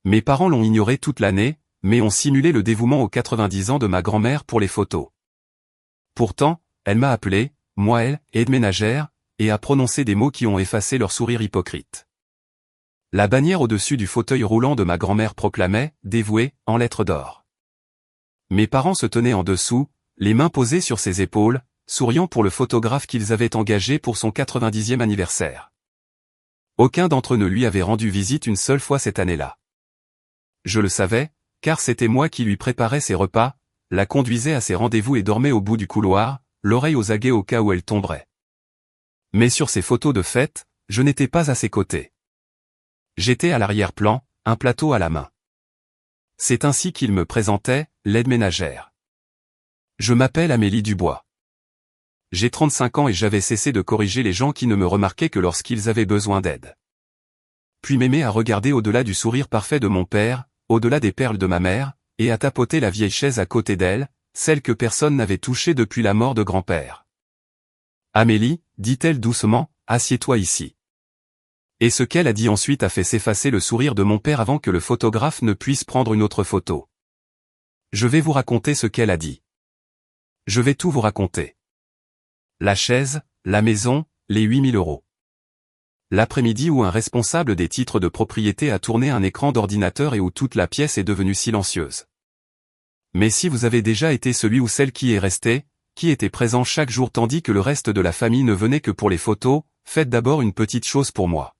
Mes parents l'ont ignoré toute l'année, mais ont simulé le dévouement aux 90 ans de ma grand-mère pour les photos. Pourtant, elle m'a appelé, moi elle, aide ménagère, et a prononcé des mots qui ont effacé leur sourire hypocrite. La bannière au-dessus du fauteuil roulant de ma grand-mère proclamait « Dévouée » en lettres d'or. Mes parents se tenaient en dessous, les mains posées sur ses épaules, souriant pour le photographe qu'ils avaient engagé pour son 90e anniversaire. Aucun d'entre eux ne lui avait rendu visite une seule fois cette année-là. Je le savais, car c'était moi qui lui préparais ses repas, la conduisais à ses rendez-vous et dormait au bout du couloir, l'oreille aux aguets au cas où elle tomberait. Mais sur ces photos de fête, je n'étais pas à ses côtés. J'étais à l'arrière-plan, un plateau à la main. C'est ainsi qu'il me présentait, l'aide ménagère. Je m'appelle Amélie Dubois. J'ai 35 ans et j'avais cessé de corriger les gens qui ne me remarquaient que lorsqu'ils avaient besoin d'aide. Puis m'aimais à regarder au-delà du sourire parfait de mon père, au-delà des perles de ma mère, et à tapoter la vieille chaise à côté d'elle, celle que personne n'avait touchée depuis la mort de grand-père. Amélie, dit-elle doucement, assieds-toi ici. Et ce qu'elle a dit ensuite a fait s'effacer le sourire de mon père avant que le photographe ne puisse prendre une autre photo. Je vais vous raconter ce qu'elle a dit. Je vais tout vous raconter. La chaise, la maison, les 8000 €. L'après-midi où un responsable des titres de propriété a tourné un écran d'ordinateur et où toute la pièce est devenue silencieuse. Mais si vous avez déjà été celui ou celle qui est resté, qui était présent chaque jour tandis que le reste de la famille ne venait que pour les photos, faites d'abord une petite chose pour moi.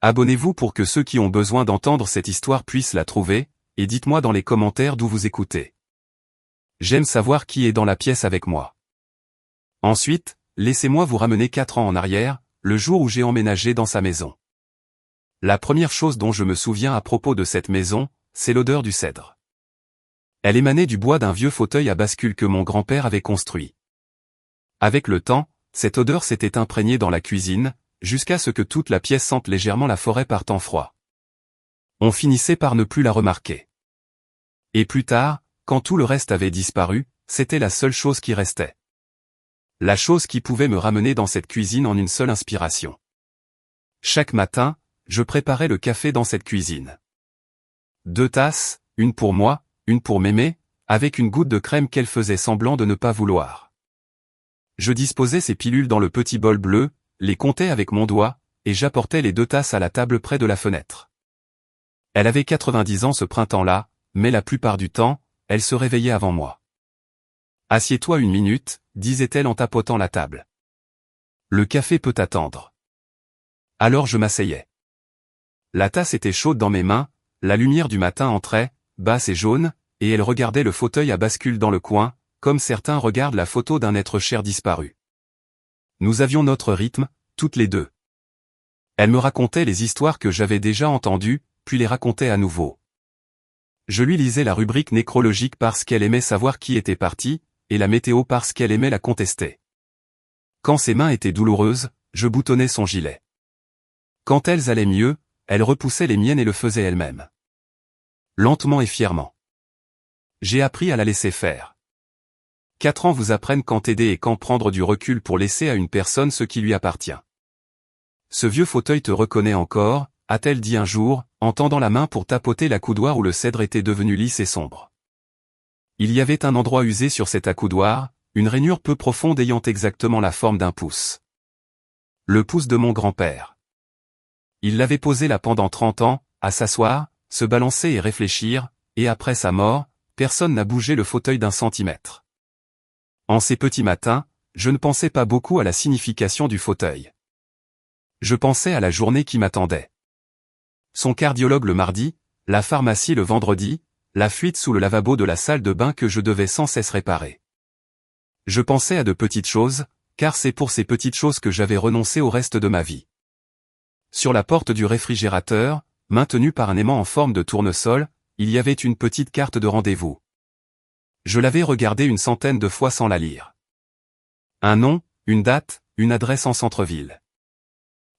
Abonnez-vous pour que ceux qui ont besoin d'entendre cette histoire puissent la trouver, et dites-moi dans les commentaires d'où vous écoutez. J'aime savoir qui est dans la pièce avec moi. Ensuite, laissez-moi vous ramener 4 ans en arrière, le jour où j'ai emménagé dans sa maison. La première chose dont je me souviens à propos de cette maison, c'est l'odeur du cèdre. Elle émanait du bois d'un vieux fauteuil à bascule que mon grand-père avait construit. Avec le temps, cette odeur s'était imprégnée dans la cuisine, jusqu'à ce que toute la pièce sente légèrement la forêt par temps froid. On finissait par ne plus la remarquer. Et plus tard, quand tout le reste avait disparu, c'était la seule chose qui restait. La chose qui pouvait me ramener dans cette cuisine en une seule inspiration. Chaque matin, je préparais le café dans cette cuisine. 2 tasses, une pour moi, une pour Mémé, avec une goutte de crème qu'elle faisait semblant de ne pas vouloir. Je disposais ces pilules dans le petit bol bleu, les comptais avec mon doigt, et j'apportais les 2 tasses à la table près de la fenêtre. Elle avait 90 ans ce printemps-là, mais la plupart du temps, elle se réveillait avant moi. « Assieds-toi 1 minute, disait-elle en tapotant la table. Le café peut attendre. Alors je m'asseyais. La tasse était chaude dans mes mains, la lumière du matin entrait, basse et jaune, et elle regardait le fauteuil à bascule dans le coin, comme certains regardent la photo d'un être cher disparu. Nous avions notre rythme, toutes les deux. Elle me racontait les histoires que j'avais déjà entendues, puis les racontait à nouveau. Je lui lisais la rubrique nécrologique parce qu'elle aimait savoir qui était parti, et la météo parce qu'elle aimait la contester. Quand ses mains étaient douloureuses, je boutonnais son gilet. Quand elles allaient mieux, elle repoussait les miennes et le faisait elle-même. Lentement et fièrement. J'ai appris à la laisser faire. 4 ans vous apprennent quand aider et quand prendre du recul pour laisser à une personne ce qui lui appartient. Ce vieux fauteuil te reconnaît encore, a-t-elle dit un jour, en tendant la main pour tapoter l'accoudoir où le cèdre était devenu lisse et sombre. Il y avait un endroit usé sur cet accoudoir, une rainure peu profonde ayant exactement la forme d'un pouce. Le pouce de mon grand-père. Il l'avait posé là pendant 30 ans, à s'asseoir, se balancer et réfléchir, et après sa mort, personne n'a bougé le fauteuil d'1 centimètre. En ces petits matins, je ne pensais pas beaucoup à la signification du fauteuil. Je pensais à la journée qui m'attendait. Son cardiologue le mardi, la pharmacie le vendredi, la fuite sous le lavabo de la salle de bain que je devais sans cesse réparer. Je pensais à de petites choses, car c'est pour ces petites choses que j'avais renoncé au reste de ma vie. Sur la porte du réfrigérateur, maintenue par un aimant en forme de tournesol, il y avait une petite carte de rendez-vous. Je l'avais regardée 100 de fois sans la lire. Un nom, une date, une adresse en centre-ville.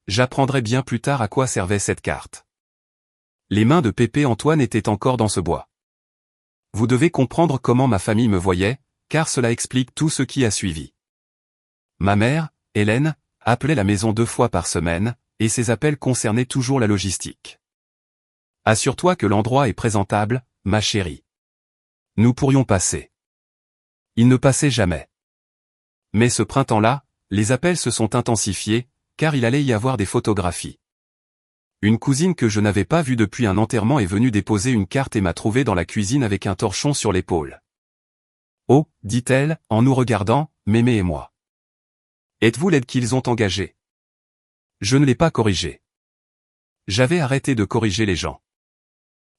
J'apprendrai bien plus tard à quoi servait cette carte. Les mains de Pépé Antoine étaient encore dans ce bois. Vous devez comprendre comment ma famille me voyait, car cela explique tout ce qui a suivi. Ma mère, Hélène, appelait la maison 2 fois par semaine, et ces appels concernaient toujours la logistique. Assure-toi que l'endroit est présentable, ma chérie. Nous pourrions passer. Il ne passait jamais. Mais ce printemps-là, les appels se sont intensifiés, car il allait y avoir des photographies. Une cousine que je n'avais pas vue depuis un enterrement est venue déposer une carte et m'a trouvé dans la cuisine avec un torchon sur l'épaule. Oh, dit-elle, en nous regardant, Mémé et moi. Êtes-vous l'aide qu'ils ont engagée? Je ne l'ai pas corrigée. J'avais arrêté de corriger les gens.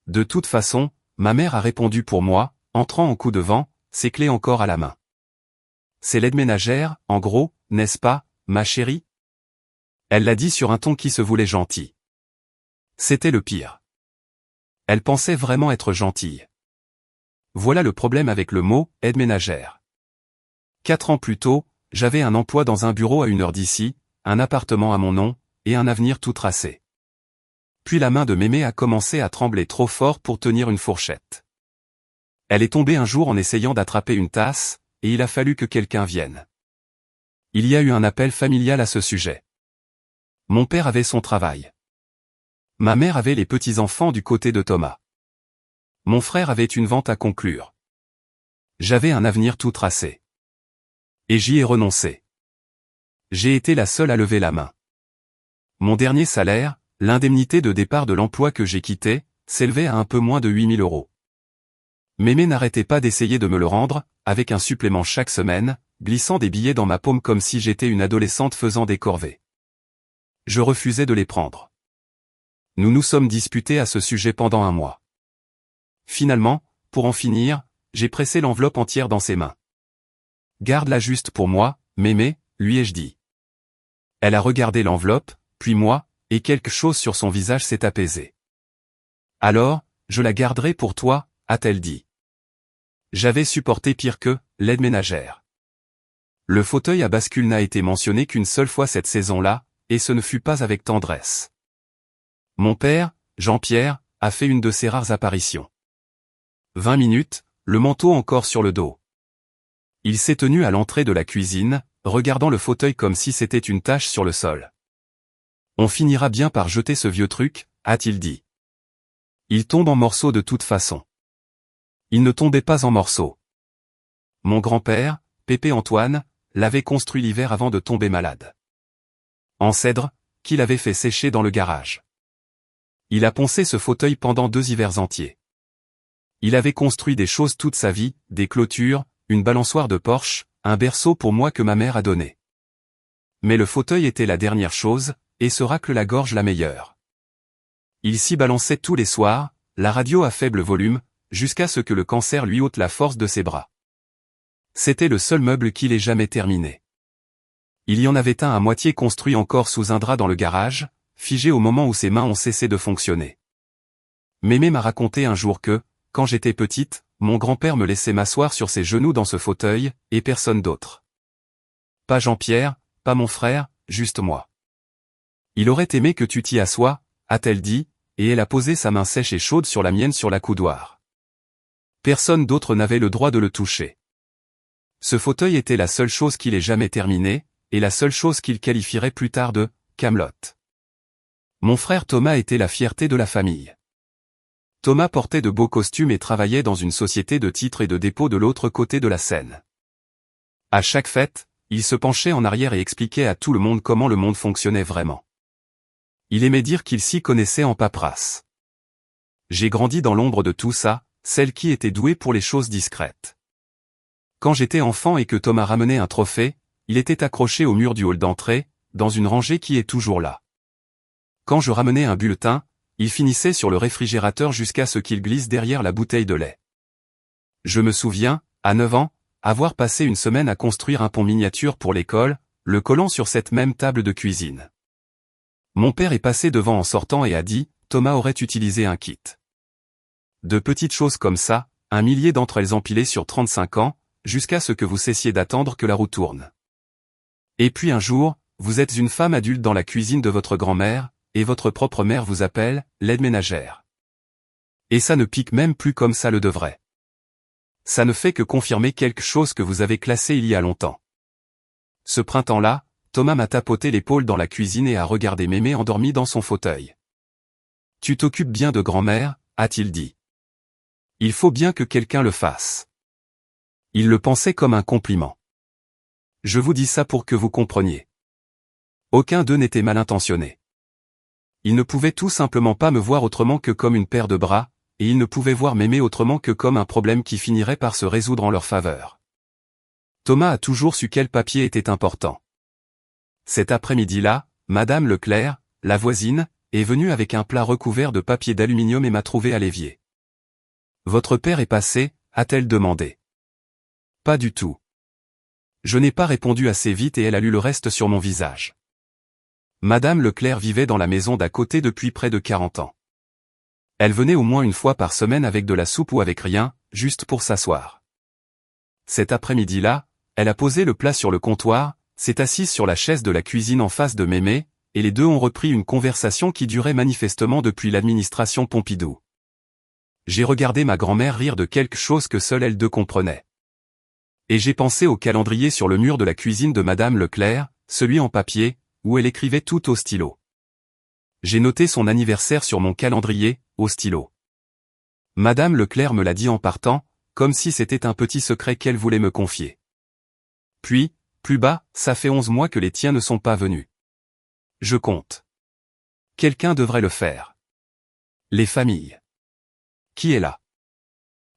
De toute façon, ma mère a répondu pour moi, entrant en coup de vent, ses clés encore à la main. C'est l'aide ménagère, en gros, n'est-ce pas, ma chérie? Elle l'a dit sur un ton qui se voulait gentil. C'était le pire. Elle pensait vraiment être gentille. Voilà le problème avec le mot « aide ménagère ». 4 ans plus tôt, j'avais un emploi dans un bureau à 1 heure d'ici, un appartement à mon nom, et un avenir tout tracé. Puis la main de Mémé a commencé à trembler trop fort pour tenir une fourchette. Elle est tombée un jour en essayant d'attraper une tasse, et il a fallu que quelqu'un vienne. Il y a eu un appel familial à ce sujet. Mon père avait son travail. Ma mère avait les petits-enfants du côté de Thomas. Mon frère avait une vente à conclure. J'avais un avenir tout tracé. Et j'y ai renoncé. J'ai été la seule à lever la main. Mon dernier salaire, l'indemnité de départ de l'emploi que j'ai quitté, s'élevait à un peu moins de 8 000 €. Mémé n'arrêtait pas d'essayer de me le rendre, avec un supplément chaque semaine, glissant des billets dans ma paume comme si j'étais une adolescente faisant des corvées. Je refusais de les prendre. Nous nous sommes disputés à ce sujet pendant 1 mois. Finalement, pour en finir, j'ai pressé l'enveloppe entière dans ses mains. Garde-la juste pour moi, Mémé, lui ai-je dit. Elle a regardé l'enveloppe, puis moi, et quelque chose sur son visage s'est apaisé. Alors, je la garderai pour toi, a-t-elle dit. J'avais supporté pire que l'aide ménagère. Le fauteuil à bascule n'a été mentionné qu'une seule fois cette saison-là, et ce ne fut pas avec tendresse. Mon père, Jean-Pierre, a fait une de ses rares apparitions. 20 minutes, le manteau encore sur le dos. Il s'est tenu à l'entrée de la cuisine, regardant le fauteuil comme si c'était une tache sur le sol. On finira bien par jeter ce vieux truc, a-t-il dit. Il tombe en morceaux de toute façon. Il ne tombait pas en morceaux. Mon grand-père, Pépé Antoine, l'avait construit l'hiver avant de tomber malade. En cèdre, qu'il avait fait sécher dans le garage. Il a poncé ce fauteuil pendant 2 hivers entiers. Il avait construit des choses toute sa vie, des clôtures, une balançoire de Porsche, un berceau pour moi que ma mère a donné. Mais le fauteuil était la dernière chose, et se racle la gorge la meilleure. Il s'y balançait tous les soirs, la radio à faible volume, jusqu'à ce que le cancer lui ôte la force de ses bras. C'était le seul meuble qu'il ait jamais terminé. Il y en avait un à moitié construit encore sous un drap dans le garage, figé au moment où ses mains ont cessé de fonctionner. Mémé m'a raconté un jour que, quand j'étais petite, mon grand-père me laissait m'asseoir sur ses genoux dans ce fauteuil, et personne d'autre. Pas Jean-Pierre, pas mon frère, juste moi. Il aurait aimé que tu t'y assoies, a-t-elle dit, et elle a posé sa main sèche et chaude sur la mienne sur l'accoudoir. Personne d'autre n'avait le droit de le toucher. Ce fauteuil était la seule chose qu'il ait jamais terminée, et la seule chose qu'il qualifierait plus tard de « Camelot ». Mon frère Thomas était la fierté de la famille. Thomas portait de beaux costumes et travaillait dans une société de titres et de dépôt de l'autre côté de la Seine. À chaque fête, il se penchait en arrière et expliquait à tout le monde comment le monde fonctionnait vraiment. Il aimait dire qu'il s'y connaissait en paperasse. J'ai grandi dans l'ombre de tout ça, celle qui était douée pour les choses discrètes. Quand j'étais enfant et que Thomas ramenait un trophée, il était accroché au mur du hall d'entrée, dans une rangée qui est toujours là. Quand je ramenais un bulletin, il finissait sur le réfrigérateur jusqu'à ce qu'il glisse derrière la bouteille de lait. Je me souviens, à 9 ans, avoir passé une semaine à construire un pont miniature pour l'école, le collant sur cette même table de cuisine. Mon père est passé devant en sortant et a dit, Thomas aurait utilisé un kit. De petites choses comme ça, 1 millier d'entre elles empilées sur 35 ans, jusqu'à ce que vous cessiez d'attendre que la roue tourne. Et puis un jour, vous êtes une femme adulte dans la cuisine de votre grand-mère, et votre propre mère vous appelle, l'aide ménagère. Et ça ne pique même plus comme ça le devrait. Ça ne fait que confirmer quelque chose que vous avez classé il y a longtemps. Ce printemps-là, Thomas m'a tapoté l'épaule dans la cuisine et a regardé Mémé endormie dans son fauteuil. Tu t'occupes bien de grand-mère, a-t-il dit. Il faut bien que quelqu'un le fasse. Il le pensait comme un compliment. Je vous dis ça pour que vous compreniez. Aucun d'eux n'était mal intentionné. Ils ne pouvaient tout simplement pas me voir autrement que comme une paire de bras, et ils ne pouvaient voir Mémé autrement que comme un problème qui finirait par se résoudre en leur faveur. Thomas a toujours su quel papier était important. Cet après-midi-là, Madame Leclerc, la voisine, est venue avec un plat recouvert de papier d'aluminium et m'a trouvé à l'évier. « Votre père est passé ?» a-t-elle demandé. « Pas du tout. » Je n'ai pas répondu assez vite et elle a lu le reste sur mon visage. Madame Leclerc vivait dans la maison d'à côté depuis près de 40 ans. Elle venait au moins une fois par semaine avec de la soupe ou avec rien, juste pour s'asseoir. Cet après-midi-là, elle a posé le plat sur le comptoir, s'est assise sur la chaise de la cuisine en face de Mémé, et les deux ont repris une conversation qui durait manifestement depuis l'administration Pompidou. J'ai regardé ma grand-mère rire de quelque chose que seule elle deux comprenait. Et j'ai pensé au calendrier sur le mur de la cuisine de Madame Leclerc, celui en papier, où elle écrivait tout au stylo. J'ai noté son anniversaire sur mon calendrier, au stylo. Madame Leclerc me l'a dit en partant, comme si c'était un petit secret qu'elle voulait me confier. Puis, plus bas, ça fait 11 mois que les tiens ne sont pas venus. Je compte. Quelqu'un devrait le faire. Les familles. Qui est là?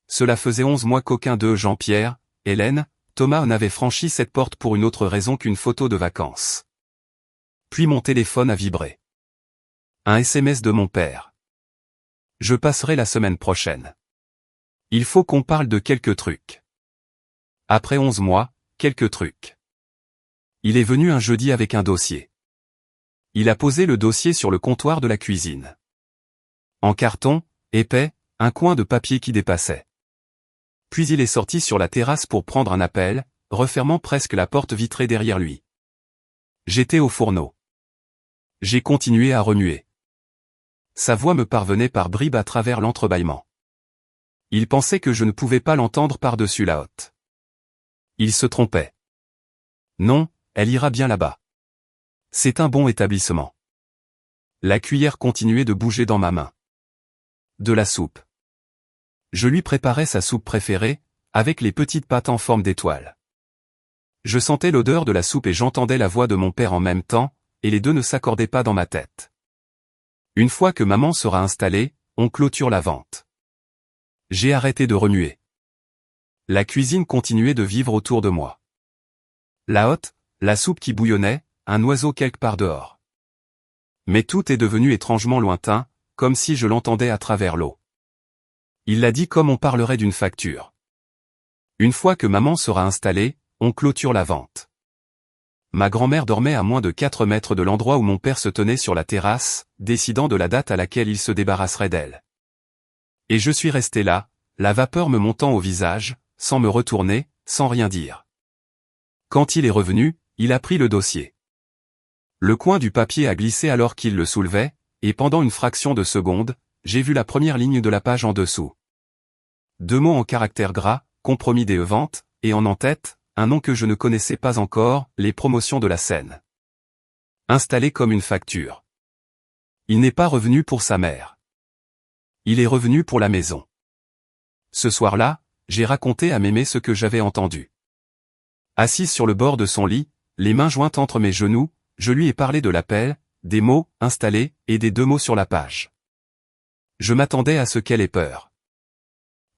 Cela faisait 11 mois qu'aucun d'eux, Jean-Pierre, Hélène, Thomas n'avait franchi cette porte pour une autre raison qu'une photo de vacances. Puis mon téléphone a vibré. Un SMS de mon père. Je passerai la semaine prochaine. Il faut qu'on parle de quelques trucs. Après 11 mois, quelques trucs. Il est venu un jeudi avec un dossier. Il a posé le dossier sur le comptoir de la cuisine. En carton, épais, un coin de papier qui dépassait. Puis il est sorti sur la terrasse pour prendre un appel, refermant presque la porte vitrée derrière lui. J'étais au fourneau. J'ai continué à remuer. Sa voix me parvenait par bribes à travers l'entrebâillement. Il pensait que je ne pouvais pas l'entendre par-dessus la hotte. Il se trompait. Non, elle ira bien là-bas. C'est un bon établissement. La cuillère continuait de bouger dans ma main. De la soupe. Je lui préparais sa soupe préférée, avec les petites pattes en forme d'étoile. Je sentais l'odeur de la soupe et j'entendais la voix de mon père en même temps, et les deux ne s'accordaient pas dans ma tête. Une fois que maman sera installée, on clôture la vente. J'ai arrêté de remuer. La cuisine continuait de vivre autour de moi. La hotte, la soupe qui bouillonnait, un oiseau quelque part dehors. Mais tout est devenu étrangement lointain, comme si je l'entendais à travers l'eau. Il l'a dit comme on parlerait d'une facture. Une fois que maman sera installée, on clôture la vente. Ma grand-mère dormait à moins de 4 mètres de l'endroit où mon père se tenait sur la terrasse, décidant de la date à laquelle il se débarrasserait d'elle. Et je suis resté là, la vapeur me montant au visage, sans me retourner, sans rien dire. Quand il est revenu, il a pris le dossier. Le coin du papier a glissé alors qu'il le soulevait, et pendant une fraction de seconde, j'ai vu la première ligne de la page en dessous. 2 mots en caractères gras, compromis des ventes, et en tête, un nom que je ne connaissais pas encore, les promotions de la scène. Installé comme une facture. Il n'est pas revenu pour sa mère. Il est revenu pour la maison. Ce soir-là, j'ai raconté à Mémé ce que j'avais entendu. Assise sur le bord de son lit, les mains jointes entre mes genoux, je lui ai parlé de l'appel, des mots, installés, et des 2 mots sur la page. Je m'attendais à ce qu'elle ait peur.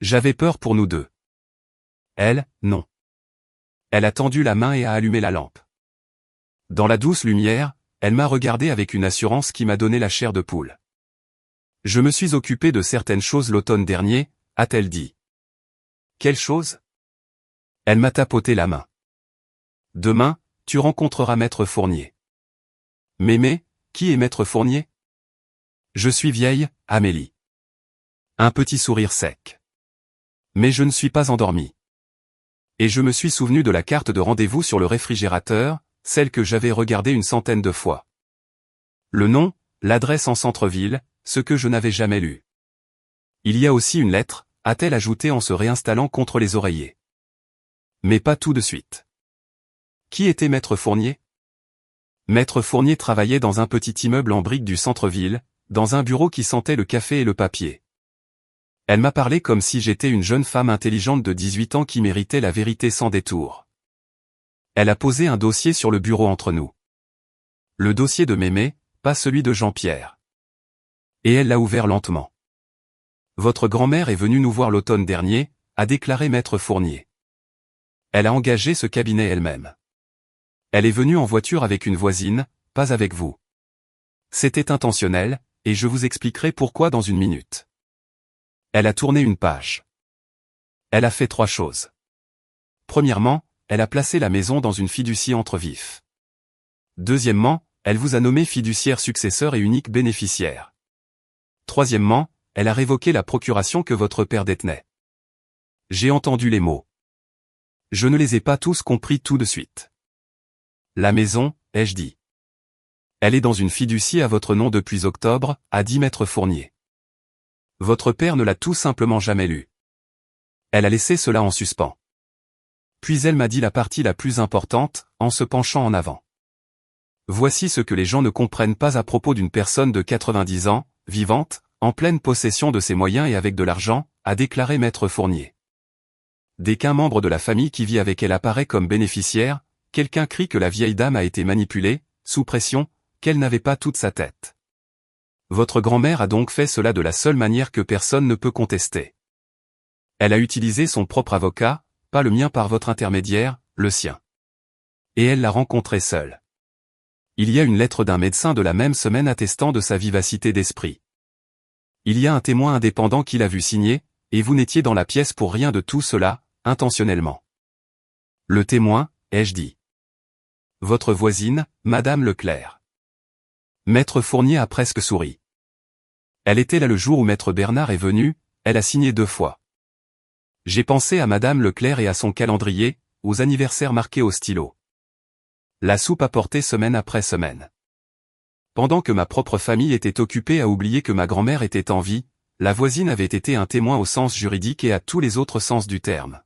J'avais peur pour nous deux. Elle, non. Elle a tendu la main et a allumé la lampe. Dans la douce lumière, elle m'a regardé avec une assurance qui m'a donné la chair de poule. Je me suis occupé de certaines choses l'automne dernier, a-t-elle dit. Quelle chose? Elle m'a tapoté la main. Demain, tu rencontreras Maître Fournier. Mémé, qui est Maître Fournier? Je suis vieille, Amélie. Un petit sourire sec. Mais je ne suis pas endormi. Et je me suis souvenu de la carte de rendez-vous sur le réfrigérateur, celle que j'avais regardée une centaine de fois. Le nom, l'adresse en centre-ville, ce que je n'avais jamais lu. Il y a aussi une lettre, a-t-elle ajouté en se réinstallant contre les oreillers. Mais pas tout de suite. Qui était Maître Fournier? Maître Fournier travaillait dans un petit immeuble en briques du centre-ville, dans un bureau qui sentait le café et le papier. Elle m'a parlé comme si j'étais une jeune femme intelligente de 18 ans qui méritait la vérité sans détour. Elle a posé un dossier sur le bureau entre nous. Le dossier de Mémé, pas celui de Jean-Pierre. Et elle l'a ouvert lentement. Votre grand-mère est venue nous voir l'automne dernier, a déclaré maître Fournier. Elle a engagé ce cabinet elle-même. Elle est venue en voiture avec une voisine, pas avec vous. C'était intentionnel, et je vous expliquerai pourquoi dans une minute. Elle a tourné une page. Elle a fait 3 choses. Premièrement, elle a placé la maison dans une fiducie entre vifs. Deuxièmement, elle vous a nommé fiduciaire successeur et unique bénéficiaire. Troisièmement, elle a révoqué la procuration que votre père détenait. J'ai entendu les mots. Je ne les ai pas tous compris tout de suite. La maison, ai-je dit. Elle est dans une fiducie à votre nom depuis octobre, a dit maître Fournier. Votre père ne l'a tout simplement jamais lu. Elle a laissé cela en suspens. Puis elle m'a dit la partie la plus importante, en se penchant en avant. Voici ce que les gens ne comprennent pas à propos d'une personne de 90 ans, vivante, en pleine possession de ses moyens et avec de l'argent, a déclaré maître Fournier. Dès qu'un membre de la famille qui vit avec elle apparaît comme bénéficiaire, quelqu'un crie que la vieille dame a été manipulée, sous pression, qu'elle n'avait pas toute sa tête. Votre grand-mère a donc fait cela de la seule manière que personne ne peut contester. Elle a utilisé son propre avocat, pas le mien par votre intermédiaire, le sien. Et elle l'a rencontré seule. Il y a une lettre d'un médecin de la même semaine attestant de sa vivacité d'esprit. Il y a un témoin indépendant qui l'a vu signer, et vous n'étiez dans la pièce pour rien de tout cela, intentionnellement. Le témoin, ai-je dit. Votre voisine, Madame Leclerc. Maître Fournier a presque souri. Elle était là le jour où Maître Bernard est venu, elle a signé 2 fois. J'ai pensé à Madame Leclerc et à son calendrier, aux anniversaires marqués au stylo. La soupe apportée semaine après semaine. Pendant que ma propre famille était occupée à oublier que ma grand-mère était en vie, la voisine avait été un témoin au sens juridique et à tous les autres sens du terme.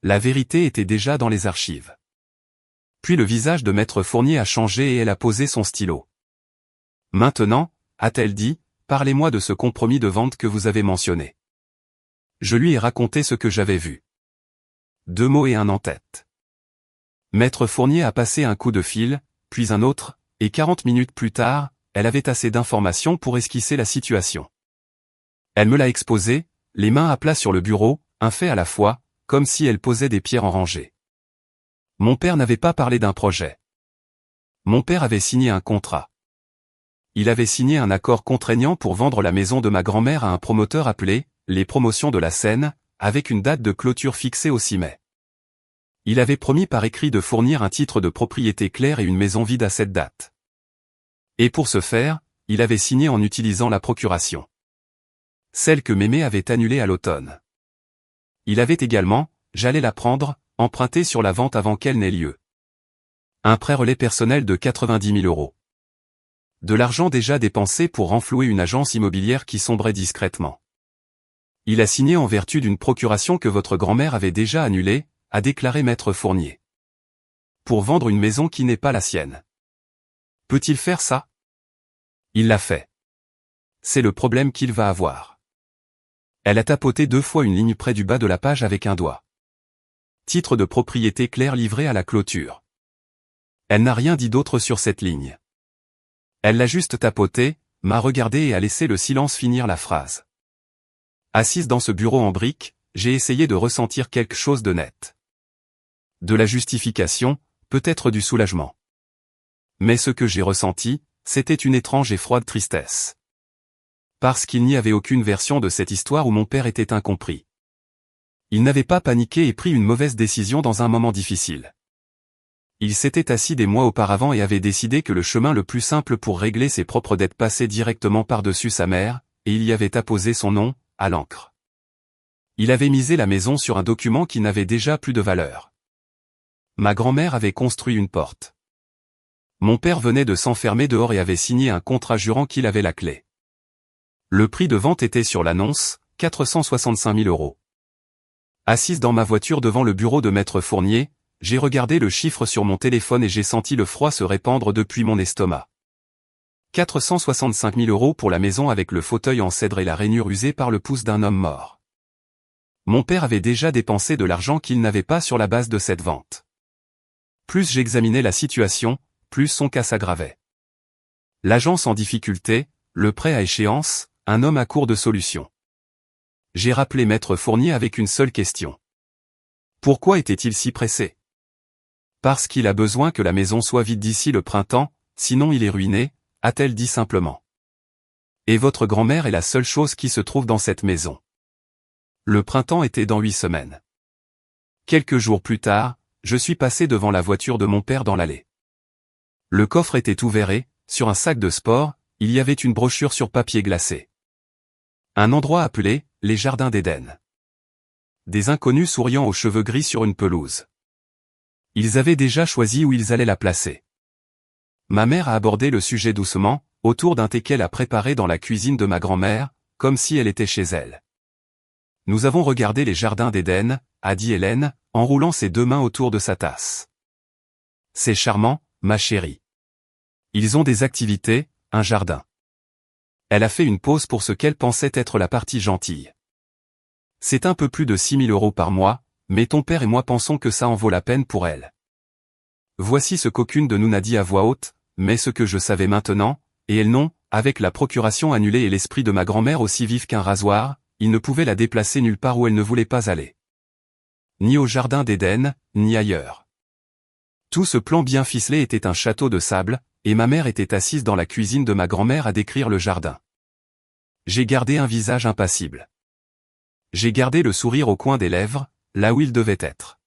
La vérité était déjà dans les archives. Puis le visage de maître Fournier a changé et elle a posé son stylo. Maintenant, a-t-elle dit, parlez-moi de ce compromis de vente que vous avez mentionné. Je lui ai raconté ce que j'avais vu. 2 mots et un en tête. Maître Fournier a passé un coup de fil, puis un autre, et 40 minutes plus tard, elle avait assez d'informations pour esquisser la situation. Elle me l'a exposé, les mains à plat sur le bureau, un fait à la fois, comme si elle posait des pierres en rangée. Mon père n'avait pas parlé d'un projet. Mon père avait signé un contrat. Il avait signé un accord contraignant pour vendre la maison de ma grand-mère à un promoteur appelé « Les Promotions de la Seine », avec une date de clôture fixée au 6 mai. Il avait promis par écrit de fournir un titre de propriété clair et une maison vide à cette date. Et pour ce faire, il avait signé en utilisant la procuration. Celle que Mémé avait annulée à l'automne. Il avait également, j'allais la prendre, emprunté sur la vente avant qu'elle n'ait lieu. Un prêt relais personnel de 90 000 €. De l'argent déjà dépensé pour renflouer une agence immobilière qui sombrait discrètement. Il a signé en vertu d'une procuration que votre grand-mère avait déjà annulée, a déclaré maître Fournier. Pour vendre une maison qui n'est pas la sienne. Peut-il faire ça? Il l'a fait. C'est le problème qu'il va avoir. Elle a tapoté 2 fois une ligne près du bas de la page avec un doigt. Titre de propriété clair livré à la clôture. Elle n'a rien dit d'autre sur cette ligne. Elle l'a juste tapoté, m'a regardé et a laissé le silence finir la phrase. Assise dans ce bureau en briques, j'ai essayé de ressentir quelque chose de net. De la justification, peut-être du soulagement. Mais ce que j'ai ressenti, c'était une étrange et froide tristesse. Parce qu'il n'y avait aucune version de cette histoire où mon père était incompris. Il n'avait pas paniqué et pris une mauvaise décision dans un moment difficile. Il s'était assis des mois auparavant et avait décidé que le chemin le plus simple pour régler ses propres dettes passait directement par-dessus sa mère, et il y avait apposé son nom, à l'encre. Il avait misé la maison sur un document qui n'avait déjà plus de valeur. Ma grand-mère avait construit une porte. Mon père venait de s'enfermer dehors et avait signé un contrat jurant qu'il avait la clé. Le prix de vente était sur l'annonce, 465 000 €. Assise dans ma voiture devant le bureau de maître Fournier, j'ai regardé le chiffre sur mon téléphone et j'ai senti le froid se répandre depuis mon estomac. 465 000 € pour la maison avec le fauteuil en cèdre et la rainure usée par le pouce d'un homme mort. Mon père avait déjà dépensé de l'argent qu'il n'avait pas sur la base de cette vente. Plus j'examinais la situation, plus son cas s'aggravait. L'agence en difficulté, le prêt à échéance, un homme à court de solutions. J'ai rappelé Maître Fournier avec une seule question. Pourquoi était-il si pressé? Parce qu'il a besoin que la maison soit vide d'ici le printemps, sinon il est ruiné, a-t-elle dit simplement. Et votre grand-mère est la seule chose qui se trouve dans cette maison. Le printemps était dans 8 semaines. Quelques jours plus tard, je suis passé devant la voiture de mon père dans l'allée. Le coffre était ouvert et, sur un sac de sport, il y avait une brochure sur papier glacé. Un endroit appelé « Les Jardins d'Éden ». Des inconnus souriant aux cheveux gris sur une pelouse. Ils avaient déjà choisi où ils allaient la placer. Ma mère a abordé le sujet doucement, autour d'un thé qu'elle a préparé dans la cuisine de ma grand-mère, comme si elle était chez elle. Nous avons regardé les jardins d'Éden, a dit Hélène, en roulant ses deux mains autour de sa tasse. C'est charmant, ma chérie. Ils ont des activités, un jardin. Elle a fait une pause pour ce qu'elle pensait être la partie gentille. C'est un peu plus de 6 000 € par mois, mais ton père et moi pensons que ça en vaut la peine pour elle. Voici ce qu'aucune de nous n'a dit à voix haute, mais ce que je savais maintenant, et elle non, avec la procuration annulée et l'esprit de ma grand-mère aussi vif qu'un rasoir, il ne pouvait la déplacer nulle part où elle ne voulait pas aller. Ni au jardin d'Éden, ni ailleurs. Tout ce plan bien ficelé était un château de sable, et ma mère était assise dans la cuisine de ma grand-mère à décrire le jardin. J'ai gardé un visage impassible. J'ai gardé le sourire au coin des lèvres, là où il devait être.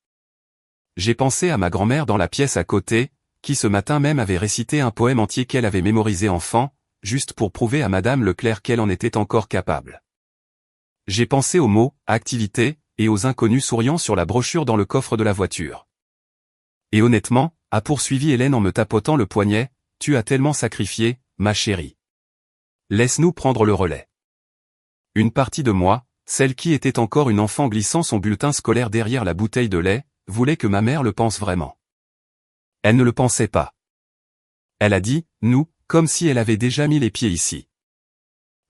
J'ai pensé à ma grand-mère dans la pièce à côté, qui ce matin même avait récité un poème entier qu'elle avait mémorisé enfant, juste pour prouver à Madame Leclerc qu'elle en était encore capable. J'ai pensé aux mots « activité » et aux inconnus souriant sur la brochure dans le coffre de la voiture. Et honnêtement, a poursuivi Hélène en me tapotant le poignet, tu as tellement sacrifié, ma chérie. Laisse-nous prendre le relais. Une partie de moi, celle qui était encore une enfant glissant son bulletin scolaire derrière la bouteille de lait, voulait que ma mère le pense vraiment. Elle ne le pensait pas. Elle a dit, nous, comme si elle avait déjà mis les pieds ici.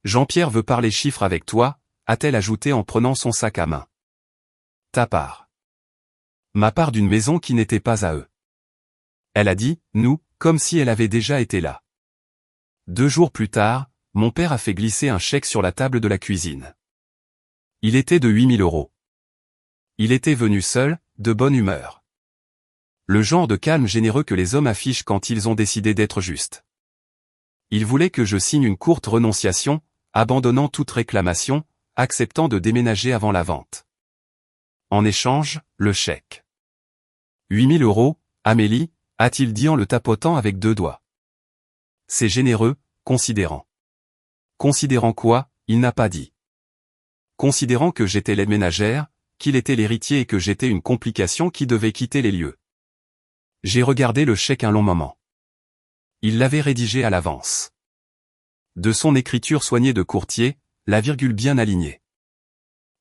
Jean-Pierre veut parler chiffres avec toi, a-t-elle ajouté en prenant son sac à main. Ta part. Ma part d'une maison qui n'était pas à eux. Elle a dit, nous, comme si elle avait déjà été là. 2 jours plus tard, mon père a fait glisser un chèque sur la table de la cuisine. Il était de 8 000 €. Il était venu seul, de bonne humeur. Le genre de calme généreux que les hommes affichent quand ils ont décidé d'être justes. Il voulait que je signe une courte renonciation, abandonnant toute réclamation, acceptant de déménager avant la vente. En échange, le chèque. 8 000 €, Amélie, a-t-il dit en le tapotant avec 2 doigts. C'est généreux, considérant. Considérant quoi, il n'a pas dit. Considérant que j'étais l'aide ménagère, qu'il était l'héritier et que j'étais une complication qui devait quitter les lieux. J'ai regardé le chèque un long moment. Il l'avait rédigé à l'avance. De son écriture soignée de courtier, la virgule bien alignée.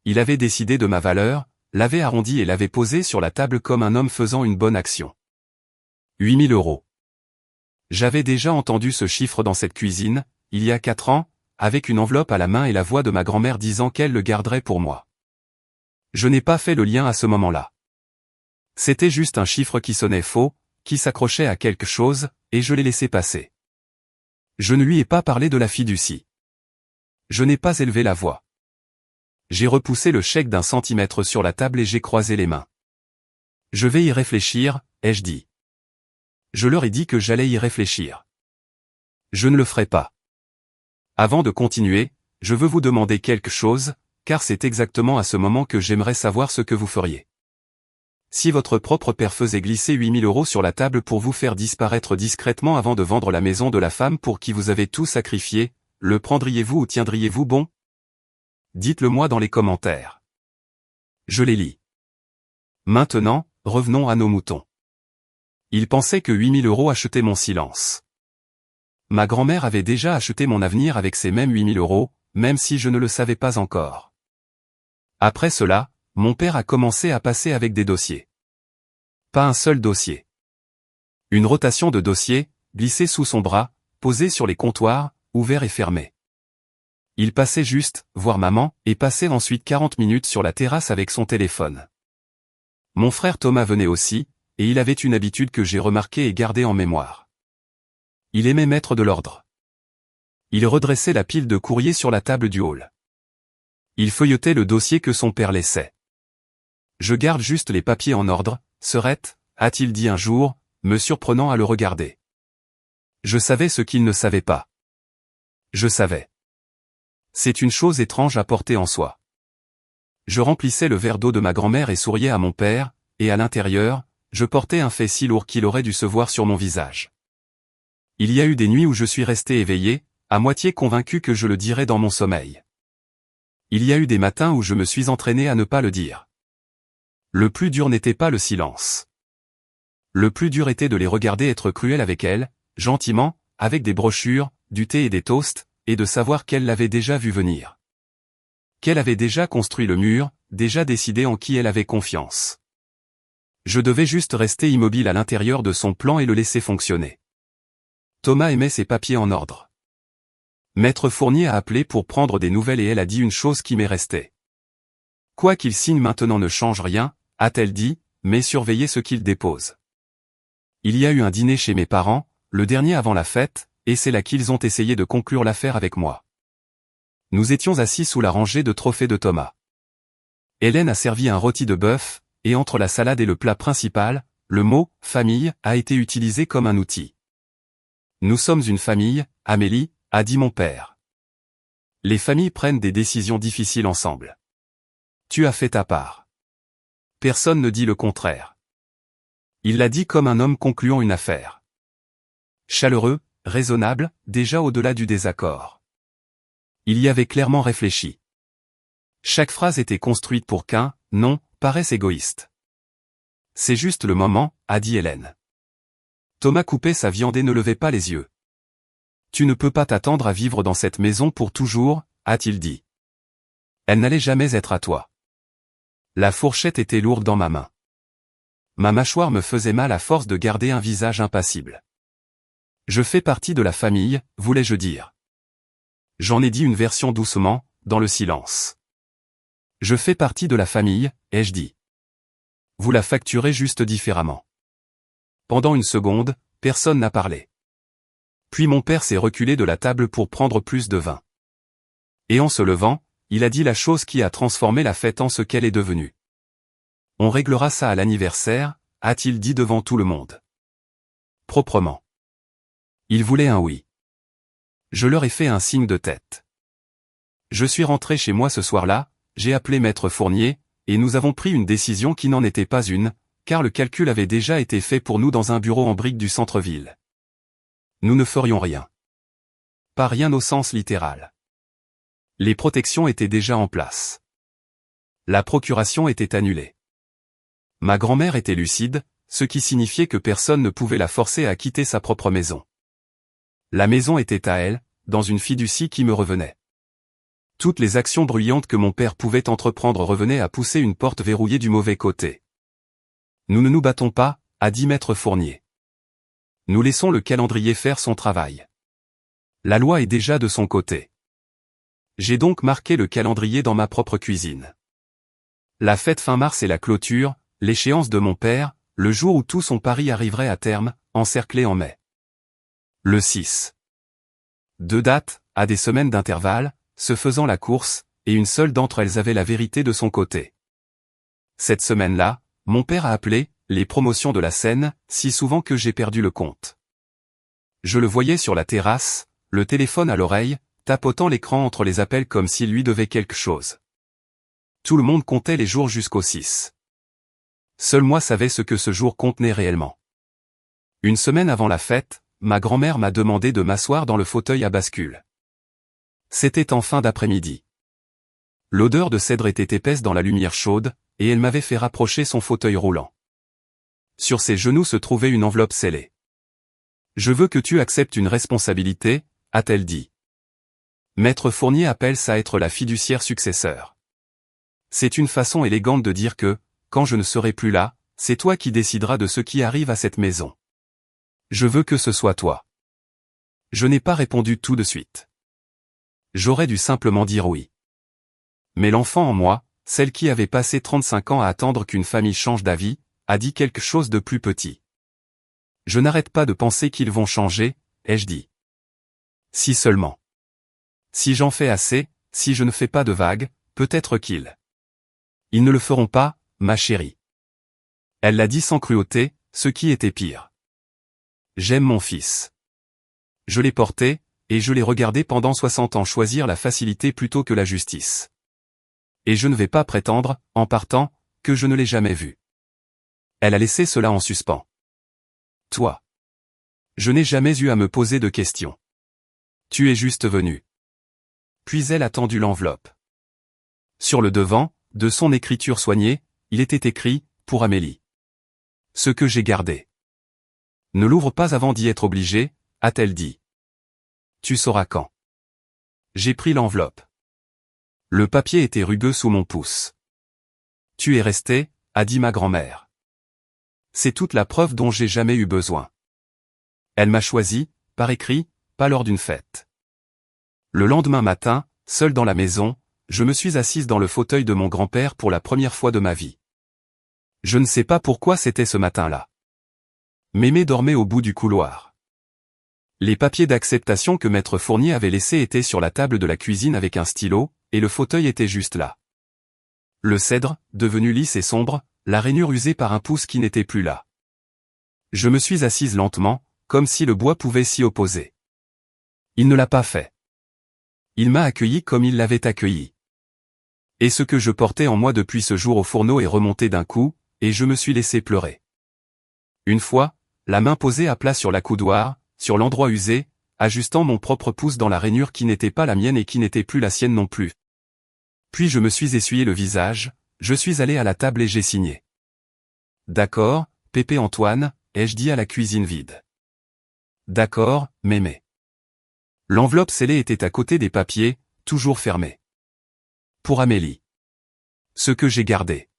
Il avait décidé de ma valeur, l'avait arrondi et l'avait posé sur la table comme un homme faisant une bonne action. 8 000 €. J'avais déjà entendu ce chiffre dans cette cuisine, il y a 4 ans, avec une enveloppe à la main et la voix de ma grand-mère disant qu'elle le garderait pour moi. Je n'ai pas fait le lien à ce moment-là. C'était juste un chiffre qui sonnait faux, qui s'accrochait à quelque chose, et je l'ai laissé passer. Je ne lui ai pas parlé de la fiducie. Je n'ai pas élevé la voix. J'ai repoussé le chèque d'1 centimètre sur la table et j'ai croisé les mains. Je vais y réfléchir, ai-je dit. Je leur ai dit que j'allais y réfléchir. Je ne le ferai pas. Avant de continuer, je veux vous demander quelque chose, car c'est exactement à ce moment que j'aimerais savoir ce que vous feriez. Si votre propre père faisait glisser 8 000 € sur la table pour vous faire disparaître discrètement avant de vendre la maison de la femme pour qui vous avez tout sacrifié, le prendriez-vous ou tiendriez-vous bon? Dites-le moi dans les commentaires. Je les lis. Maintenant, revenons à nos moutons. Il pensait que 8 000 € achetaient mon silence. Ma grand-mère avait déjà acheté mon avenir avec ces mêmes 8 000 €, même si je ne le savais pas encore. Après cela, mon père a commencé à passer avec des dossiers. Pas un seul dossier. Une rotation de dossiers, glissés sous son bras, posés sur les comptoirs, ouverts et fermés. Il passait juste, voir maman, et passait ensuite 40 minutes sur la terrasse avec son téléphone. Mon frère Thomas venait aussi, et il avait une habitude que j'ai remarquée et gardée en mémoire. Il aimait mettre de l'ordre. Il redressait la pile de courriers sur la table du hall. Il feuilletait le dossier que son père laissait. « Je garde juste les papiers en ordre, Serette », a-t-il dit un jour, me surprenant à le regarder. Je savais ce qu'il ne savait pas. Je savais. C'est une chose étrange à porter en soi. Je remplissais le verre d'eau de ma grand-mère et souriais à mon père, et à l'intérieur, je portais un fait si lourd qu'il aurait dû se voir sur mon visage. Il y a eu des nuits où je suis resté éveillé, à moitié convaincu que je le dirais dans mon sommeil. Il y a eu des matins où je me suis entraîné à ne pas le dire. Le plus dur n'était pas le silence. Le plus dur était de les regarder être cruels avec elle, gentiment, avec des brochures, du thé et des toasts, et de savoir qu'elle l'avait déjà vu venir. Qu'elle avait déjà construit le mur, déjà décidé en qui elle avait confiance. Je devais juste rester immobile à l'intérieur de son plan et le laisser fonctionner. Thomas aimait ses papiers en ordre. Maître Fournier a appelé pour prendre des nouvelles et elle a dit une chose qui m'est restée. Quoi qu'il signe maintenant ne change rien, a-t-elle dit, mais surveillez ce qu'il dépose. Il y a eu un dîner chez mes parents, le dernier avant la fête, et c'est là qu'ils ont essayé de conclure l'affaire avec moi. Nous étions assis sous la rangée de trophées de Thomas. Hélène a servi un rôti de bœuf, et entre la salade et le plat principal, le mot « famille » a été utilisé comme un outil. Nous sommes une famille, Amélie, a dit mon père. Les familles prennent des décisions difficiles ensemble. Tu as fait ta part. Personne ne dit le contraire. Il l'a dit comme un homme concluant une affaire. Chaleureux, raisonnable, déjà au-delà du désaccord. Il y avait clairement réfléchi. Chaque phrase était construite pour qu'un « non » paraisse égoïste. C'est juste le moment, a dit Hélène. Thomas coupait sa viande et ne levait pas les yeux. Tu ne peux pas t'attendre à vivre dans cette maison pour toujours, a-t-il dit. Elle n'allait jamais être à toi. La fourchette était lourde dans ma main. Ma mâchoire me faisait mal à force de garder un visage impassible. Je fais partie de la famille, voulais-je dire. J'en ai dit une version doucement, dans le silence. Je fais partie de la famille, ai-je dit. Vous la facturez juste différemment. Pendant une seconde, personne n'a parlé. Puis mon père s'est reculé de la table pour prendre plus de vin. Et en se levant, il a dit la chose qui a transformé la fête en ce qu'elle est devenue. On réglera ça à l'anniversaire, a-t-il dit devant tout le monde. Proprement. Il voulait un oui. Je leur ai fait un signe de tête. Je suis rentré chez moi ce soir-là, j'ai appelé Maître Fournier, et nous avons pris une décision qui n'en était pas une, car le calcul avait déjà été fait pour nous dans un bureau en briques du centre-ville. Nous ne ferions rien. Pas rien au sens littéral. Les protections étaient déjà en place. La procuration était annulée. Ma grand-mère était lucide, ce qui signifiait que personne ne pouvait la forcer à quitter sa propre maison. La maison était à elle, dans une fiducie qui me revenait. Toutes les actions bruyantes que mon père pouvait entreprendre revenaient à pousser une porte verrouillée du mauvais côté. Nous ne nous battons pas, a dit Maître Fournier. Nous laissons le calendrier faire son travail. La loi est déjà de son côté. J'ai donc marqué le calendrier dans ma propre cuisine. La fête fin mars et la clôture, l'échéance de mon père, le jour où tout son pari arriverait à terme, encerclé en mai. Le 6. 2 dates, à des semaines d'intervalle, se faisant la course, et une seule d'entre elles avait la vérité de son côté. Cette semaine-là, mon père a appelé, les promotions de la scène, si souvent que j'ai perdu le compte. Je le voyais sur la terrasse, le téléphone à l'oreille, tapotant l'écran entre les appels comme s'il lui devait quelque chose. Tout le monde comptait les jours jusqu'au 6. Seul moi savais ce que ce jour contenait réellement. Une semaine avant la fête, ma grand-mère m'a demandé de m'asseoir dans le fauteuil à bascule. C'était en fin d'après-midi. L'odeur de cèdre était épaisse dans la lumière chaude, et elle m'avait fait rapprocher son fauteuil roulant. Sur ses genoux se trouvait une enveloppe scellée. « Je veux que tu acceptes une responsabilité », a-t-elle dit. Maître Fournier appelle ça être la fiduciaire successeur. C'est une façon élégante de dire que, quand je ne serai plus là, c'est toi qui décideras de ce qui arrive à cette maison. Je veux que ce soit toi. Je n'ai pas répondu tout de suite. J'aurais dû simplement dire oui. Mais l'enfant en moi, celle qui avait passé 35 ans à attendre qu'une famille change d'avis, a dit quelque chose de plus petit. Je n'arrête pas de penser qu'ils vont changer, ai-je dit. Si seulement. Si j'en fais assez, si je ne fais pas de vagues, peut-être qu'ils. Ils ne le feront pas, ma chérie. Elle l'a dit sans cruauté, ce qui était pire. J'aime mon fils. Je l'ai porté, et je l'ai regardé pendant 60 ans choisir la facilité plutôt que la justice. Et je ne vais pas prétendre, en partant, que je ne l'ai jamais vu. Elle a laissé cela en suspens. Toi. Je n'ai jamais eu à me poser de questions. Tu es juste venu. Puis elle a tendu l'enveloppe. Sur le devant, de son écriture soignée, il était écrit, pour Amélie. Ce que j'ai gardé. Ne l'ouvre pas avant d'y être obligé, a-t-elle dit. Tu sauras quand. J'ai pris l'enveloppe. Le papier était rugueux sous mon pouce. Tu es resté, a dit ma grand-mère. C'est toute la preuve dont j'ai jamais eu besoin. Elle m'a choisi, par écrit, pas lors d'une fête. Le lendemain matin, seul dans la maison, je me suis assise dans le fauteuil de mon grand-père pour la première fois de ma vie. Je ne sais pas pourquoi c'était ce matin-là. Mémé dormait au bout du couloir. Les papiers d'acceptation que maître Fournier avait laissés étaient sur la table de la cuisine avec un stylo, et le fauteuil était juste là. Le cèdre, devenu lisse et sombre, la rainure usée par un pouce qui n'était plus là. Je me suis assise lentement, comme si le bois pouvait s'y opposer. Il ne l'a pas fait. Il m'a accueilli comme il l'avait accueilli. Et ce que je portais en moi depuis ce jour au fourneau est remonté d'un coup, et je me suis laissé pleurer. Une fois, la main posée à plat sur l'accoudoir, sur l'endroit usé, ajustant mon propre pouce dans la rainure qui n'était pas la mienne et qui n'était plus la sienne non plus. Puis je me suis essuyé le visage, je suis allé à la table et j'ai signé. D'accord, Pépé Antoine, ai-je dit à la cuisine vide. D'accord, Mémé. L'enveloppe scellée était à côté des papiers, toujours fermés. Pour Amélie. Ce que j'ai gardé.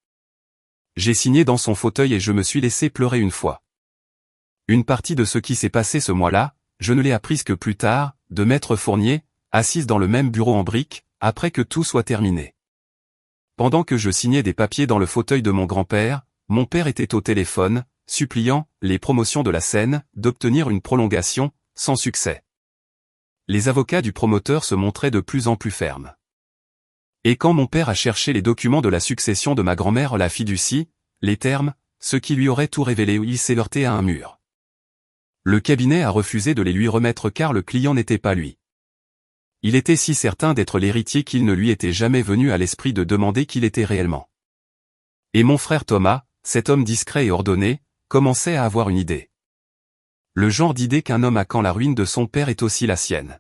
J'ai signé dans son fauteuil et je me suis laissé pleurer une fois. Une partie de ce qui s'est passé ce mois-là, je ne l'ai apprise que plus tard, de maître Fournier, assise dans le même bureau en briques, après que tout soit terminé. Pendant que je signais des papiers dans le fauteuil de mon grand-père, mon père était au téléphone, suppliant les promotions de la scène d'obtenir une prolongation, sans succès. Les avocats du promoteur se montraient de plus en plus fermes. Et quand mon père a cherché les documents de la succession de ma grand-mère la fiducie, les termes, ce qui lui aurait tout révélé, il s'est heurté à un mur. Le cabinet a refusé de les lui remettre car le client n'était pas lui. Il était si certain d'être l'héritier qu'il ne lui était jamais venu à l'esprit de demander qui il était réellement. Et mon frère Thomas, cet homme discret et ordonné, commençait à avoir une idée. Le genre d'idée qu'un homme a quand la ruine de son père est aussi la sienne.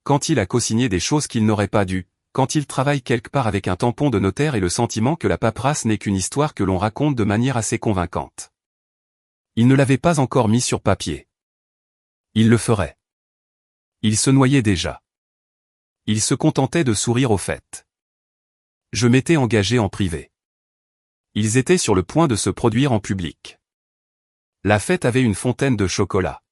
Quand il a co-signé des choses qu'il n'aurait pas dû, quand il travaille quelque part avec un tampon de notaire et le sentiment que la paperasse n'est qu'une histoire que l'on raconte de manière assez convaincante. Il ne l'avait pas encore mis sur papier. Il le ferait. Il se noyait déjà. Il se contentait de sourire au fait. Je m'étais engagé en privé. Ils étaient sur le point de se produire en public. La fête avait une fontaine de chocolat.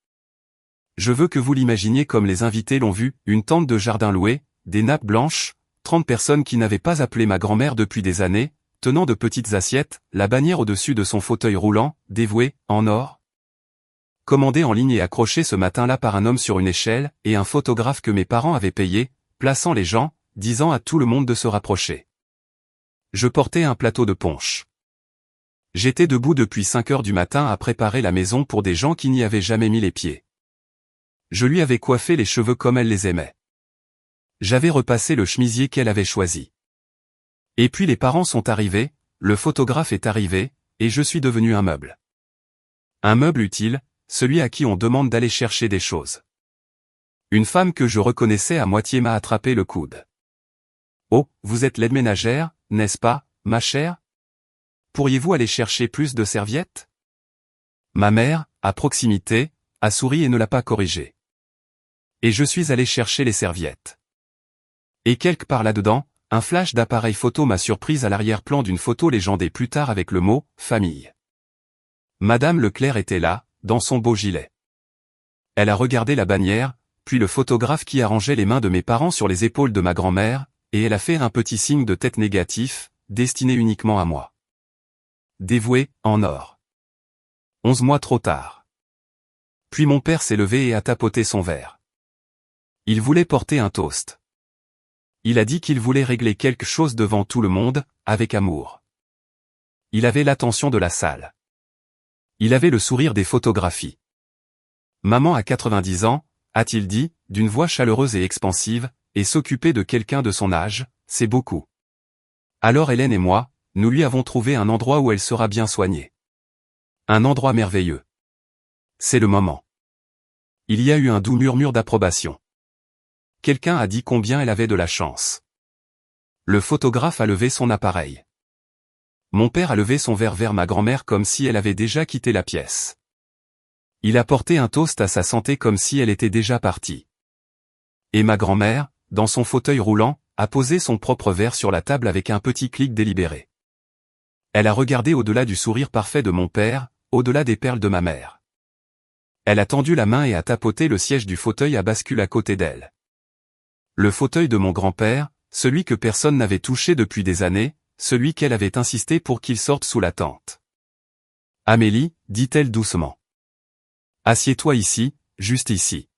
Je veux que vous l'imaginiez comme les invités l'ont vu, une tente de jardin louée, des nappes blanches, 30 personnes qui n'avaient pas appelé ma grand-mère depuis des années, tenant de petites assiettes, la bannière au-dessus de son fauteuil roulant, dévoué, en or. Commandé en ligne et accroché ce matin-là par un homme sur une échelle, et un photographe que mes parents avaient payé, plaçant les gens, disant à tout le monde de se rapprocher. Je portais un plateau de punch. J'étais debout depuis 5 heures du matin à préparer la maison pour des gens qui n'y avaient jamais mis les pieds. Je lui avais coiffé les cheveux comme elle les aimait. J'avais repassé le chemisier qu'elle avait choisi. Et puis les parents sont arrivés, le photographe est arrivé, et je suis devenu un meuble. Un meuble utile, celui à qui on demande d'aller chercher des choses. Une femme que je reconnaissais à moitié m'a attrapé le coude. « Oh, vous êtes l'aide ménagère, n'est-ce pas, ma chère ? Pourriez-vous aller chercher plus de serviettes ?» Ma mère, à proximité, a souri et ne l'a pas corrigé. Et je suis allé chercher les serviettes. Et quelque part là-dedans, un flash d'appareil photo m'a surprise à l'arrière-plan d'une photo légendée plus tard avec le mot « famille ». Madame Leclerc était là, dans son beau gilet. Elle a regardé la bannière, puis le photographe qui arrangeait les mains de mes parents sur les épaules de ma grand-mère, et elle a fait un petit signe de tête négatif, destiné uniquement à moi. Dévoué, en or. 11 mois trop tard. Puis mon père s'est levé et a tapoté son verre. Il voulait porter un toast. Il a dit qu'il voulait régler quelque chose devant tout le monde, avec amour. Il avait l'attention de la salle. Il avait le sourire des photographies. Maman a 90 ans, a-t-il dit, d'une voix chaleureuse et expansive, et s'occuper de quelqu'un de son âge, c'est beaucoup. Alors Hélène et moi, nous lui avons trouvé un endroit où elle sera bien soignée. Un endroit merveilleux. C'est le moment. Il y a eu un doux murmure d'approbation. Quelqu'un a dit combien elle avait de la chance. Le photographe a levé son appareil. Mon père a levé son verre vers ma grand-mère comme si elle avait déjà quitté la pièce. Il a porté un toast à sa santé comme si elle était déjà partie. Et ma grand-mère, dans son fauteuil roulant, a posé son propre verre sur la table avec un petit clic délibéré. Elle a regardé au-delà du sourire parfait de mon père, au-delà des perles de ma mère. Elle a tendu la main et a tapoté le siège du fauteuil à bascule à côté d'elle. Le fauteuil de mon grand-père, celui que personne n'avait touché depuis des années, celui qu'elle avait insisté pour qu'il sorte sous la tente. « Amélie, dit-elle doucement. Assieds-toi ici, juste ici. »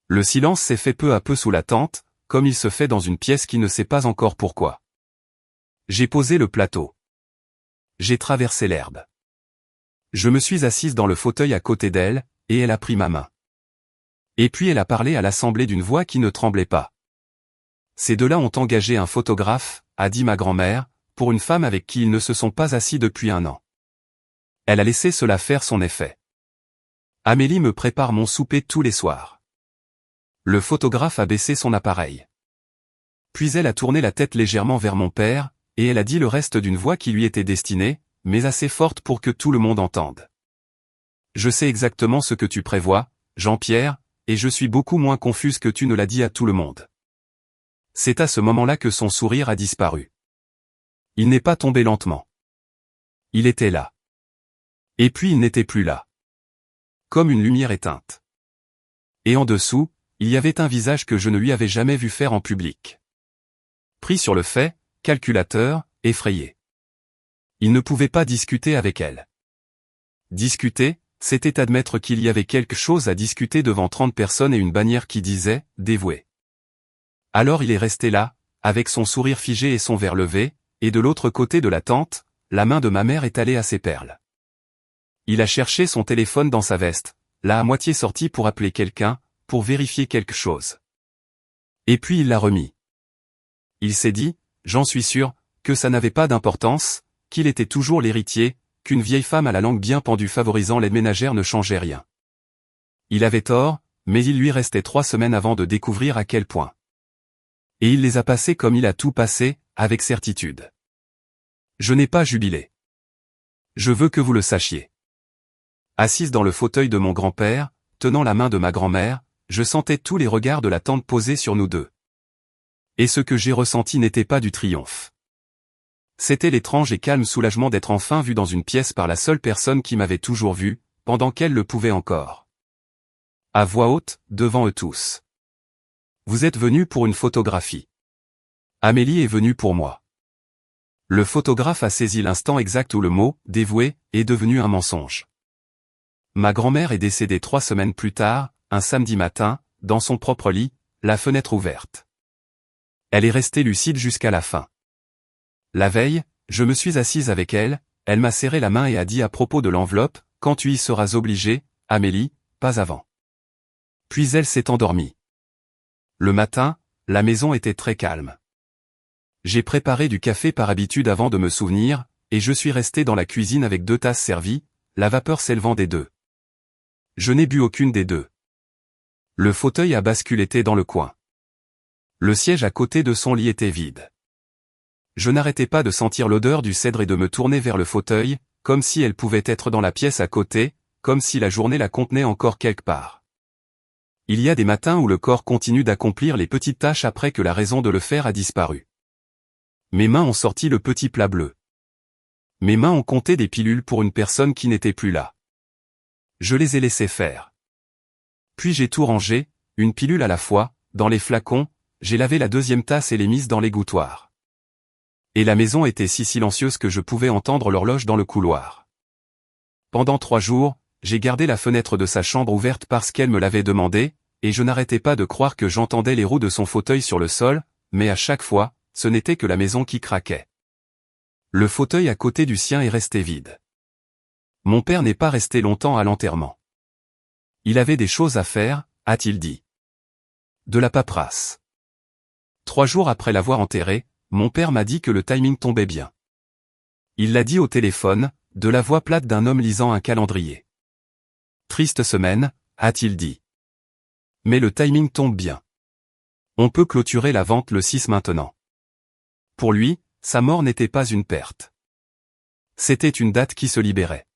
Le silence s'est fait peu à peu sous la tente, comme il se fait dans une pièce qui ne sait pas encore pourquoi. J'ai posé le plateau. J'ai traversé l'herbe. Je me suis assise dans le fauteuil à côté d'elle, et elle a pris ma main. Et puis elle a parlé à l'assemblée d'une voix qui ne tremblait pas. Ces deux-là ont engagé un photographe, a dit ma grand-mère, pour une femme avec qui ils ne se sont pas assis depuis 1 an. Elle a laissé cela faire son effet. Amélie me prépare mon souper tous les soirs. Le photographe a baissé son appareil. Puis elle a tourné la tête légèrement vers mon père, et elle a dit le reste d'une voix qui lui était destinée, mais assez forte pour que tout le monde entende. Je sais exactement ce que tu prévois, Jean-Pierre, et je suis beaucoup moins confuse que tu ne l'as dit à tout le monde. C'est à ce moment-là que son sourire a disparu. Il n'est pas tombé lentement. Il était là. Et puis il n'était plus là. Comme une lumière éteinte. Et en dessous, il y avait un visage que je ne lui avais jamais vu faire en public. Pris sur le fait, calculateur, effrayé. Il ne pouvait pas discuter avec elle. Discuter, c'était admettre qu'il y avait quelque chose à discuter devant 30 personnes et une bannière qui disait « dévoué ». Alors il est resté là, avec son sourire figé et son verre levé, et de l'autre côté de la tente, la main de ma mère étalée à ses perles. Il a cherché son téléphone dans sa veste, là à moitié sorti pour appeler quelqu'un, pour vérifier quelque chose. Et puis il l'a remis. Il s'est dit, j'en suis sûr, que ça n'avait pas d'importance, qu'il était toujours l'héritier, qu'une vieille femme à la langue bien pendue favorisant l'aide ménagère ne changeait rien. Il avait tort, mais il lui restait 3 semaines avant de découvrir à quel point. Et il les a passées comme il a tout passé, avec certitude. Je n'ai pas jubilé. Je veux que vous le sachiez. Assise dans le fauteuil de mon grand-père, tenant la main de ma grand-mère, je sentais tous les regards de la tante posés sur nous deux. Et ce que j'ai ressenti n'était pas du triomphe. C'était l'étrange et calme soulagement d'être enfin vu dans une pièce par la seule personne qui m'avait toujours vu, pendant qu'elle le pouvait encore. À voix haute, devant eux tous. Vous êtes venus pour une photographie. Amélie est venue pour moi. Le photographe a saisi l'instant exact où le mot « dévoué » est devenu un mensonge. Ma grand-mère est décédée 3 semaines plus tard, un samedi matin, dans son propre lit, la fenêtre ouverte. Elle est restée lucide jusqu'à la fin. La veille, je me suis assise avec elle, elle m'a serré la main et a dit à propos de l'enveloppe, « Quand tu y seras obligée, Amélie, pas avant. » Puis elle s'est endormie. Le matin, la maison était très calme. J'ai préparé du café par habitude avant de me souvenir, et je suis resté dans la cuisine avec 2 tasses servies, la vapeur s'élevant des 2. Je n'ai bu aucune des 2. Le fauteuil à bascule était dans le coin. Le siège à côté de son lit était vide. Je n'arrêtais pas de sentir l'odeur du cèdre et de me tourner vers le fauteuil, comme si elle pouvait être dans la pièce à côté, comme si la journée la contenait encore quelque part. Il y a des matins où le corps continue d'accomplir les petites tâches après que la raison de le faire a disparu. Mes mains ont sorti le petit plat bleu. Mes mains ont compté des pilules pour une personne qui n'était plus là. Je les ai laissées faire. Puis j'ai tout rangé, une pilule à la fois, dans les flacons, j'ai lavé la deuxième tasse et l'ai mise dans l'égouttoir. Et la maison était si silencieuse que je pouvais entendre l'horloge dans le couloir. Pendant 3 jours, j'ai gardé la fenêtre de sa chambre ouverte parce qu'elle me l'avait demandé, et je n'arrêtais pas de croire que j'entendais les roues de son fauteuil sur le sol, mais à chaque fois, ce n'était que la maison qui craquait. Le fauteuil à côté du sien est resté vide. Mon père n'est pas resté longtemps à l'enterrement. Il avait des choses à faire, a-t-il dit. De la paperasse. 3 jours après l'avoir enterré, mon père m'a dit que le timing tombait bien. Il l'a dit au téléphone, de la voix plate d'un homme lisant un calendrier. Triste semaine, a-t-il dit. Mais le timing tombe bien. On peut clôturer la vente le 6 maintenant. Pour lui, sa mort n'était pas une perte. C'était une date qui se libérait.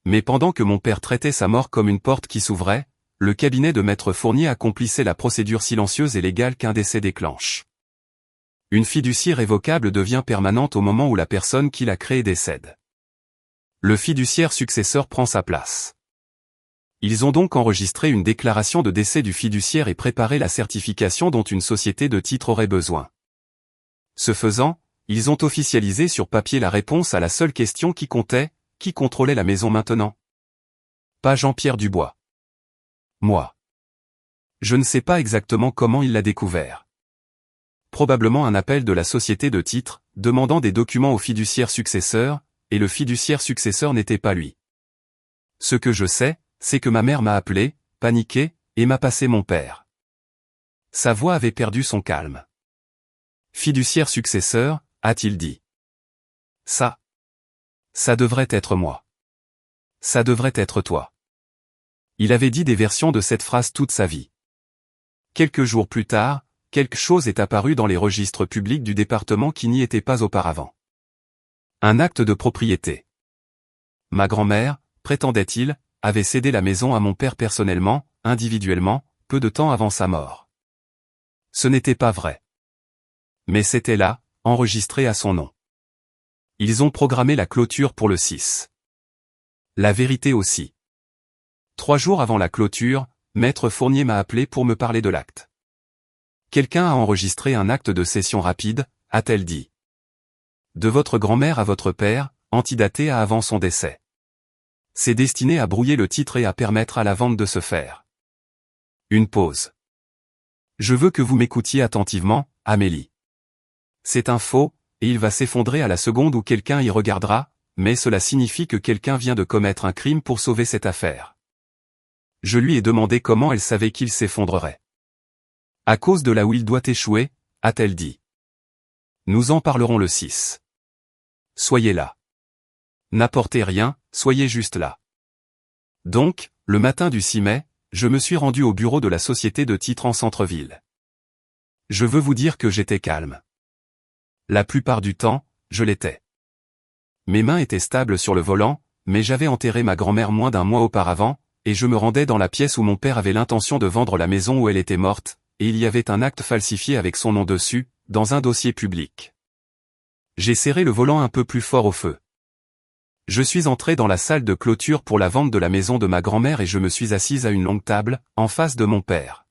Mais pendant que mon père traitait sa mort comme une porte qui s'ouvrait, le cabinet de Maître Fournier accomplissait la procédure silencieuse et légale qu'un décès déclenche. Une fiducie révocable devient permanente au moment où la personne qui l'a créée décède. Le fiduciaire successeur prend sa place. Ils ont donc enregistré une déclaration de décès du fiduciaire et préparé la certification dont une société de titres aurait besoin. Ce faisant, ils ont officialisé sur papier la réponse à la seule question qui comptait, qui contrôlait la maison maintenant? Pas Jean-Pierre Dubois. Moi. Je ne sais pas exactement comment il l'a découvert. Probablement un appel de la société de titres, demandant des documents au fiduciaire successeur, et le fiduciaire successeur n'était pas lui. Ce que je sais, c'est que ma mère m'a appelé, paniqué, et m'a passé mon père. Sa voix avait perdu son calme. Fiduciaire successeur, a-t-il dit. Ça devrait être moi. Ça devrait être toi. Il avait dit des versions de cette phrase toute sa vie. Quelques jours plus tard, quelque chose est apparu dans les registres publics du département qui n'y était pas auparavant. Un acte de propriété. Ma grand-mère, prétendait-il, avait cédé la maison à mon père personnellement, individuellement, peu de temps avant sa mort. Ce n'était pas vrai. Mais c'était là, enregistré à son nom. Ils ont programmé la clôture pour le 6. La vérité aussi. 3 jours avant la clôture, Maître Fournier m'a appelé pour me parler de l'acte. Quelqu'un a enregistré un acte de cession rapide, a-t-elle dit. De votre grand-mère à votre père, antidaté à avant son décès. C'est destiné à brouiller le titre et à permettre à la vente de se faire. Une pause. Je veux que vous m'écoutiez attentivement, Amélie. C'est un faux, et il va s'effondrer à la seconde où quelqu'un y regardera, mais cela signifie que quelqu'un vient de commettre un crime pour sauver cette affaire. Je lui ai demandé comment elle savait qu'il s'effondrerait. À cause de là où il doit échouer, a-t-elle dit. Nous en parlerons le 6. Soyez là. N'apportez rien, soyez juste là. Donc, le matin du 6 mai, je me suis rendu au bureau de la société de titres en centre-ville. Je veux vous dire que j'étais calme. La plupart du temps, je l'étais. Mes mains étaient stables sur le volant, mais j'avais enterré ma grand-mère moins d'1 mois auparavant, et je me rendais dans la pièce où mon père avait l'intention de vendre la maison où elle était morte, et il y avait un acte falsifié avec son nom dessus, dans un dossier public. J'ai serré le volant un peu plus fort au feu. Je suis entré dans la salle de clôture pour la vente de la maison de ma grand-mère et je me suis assise à une longue table, en face de mon père.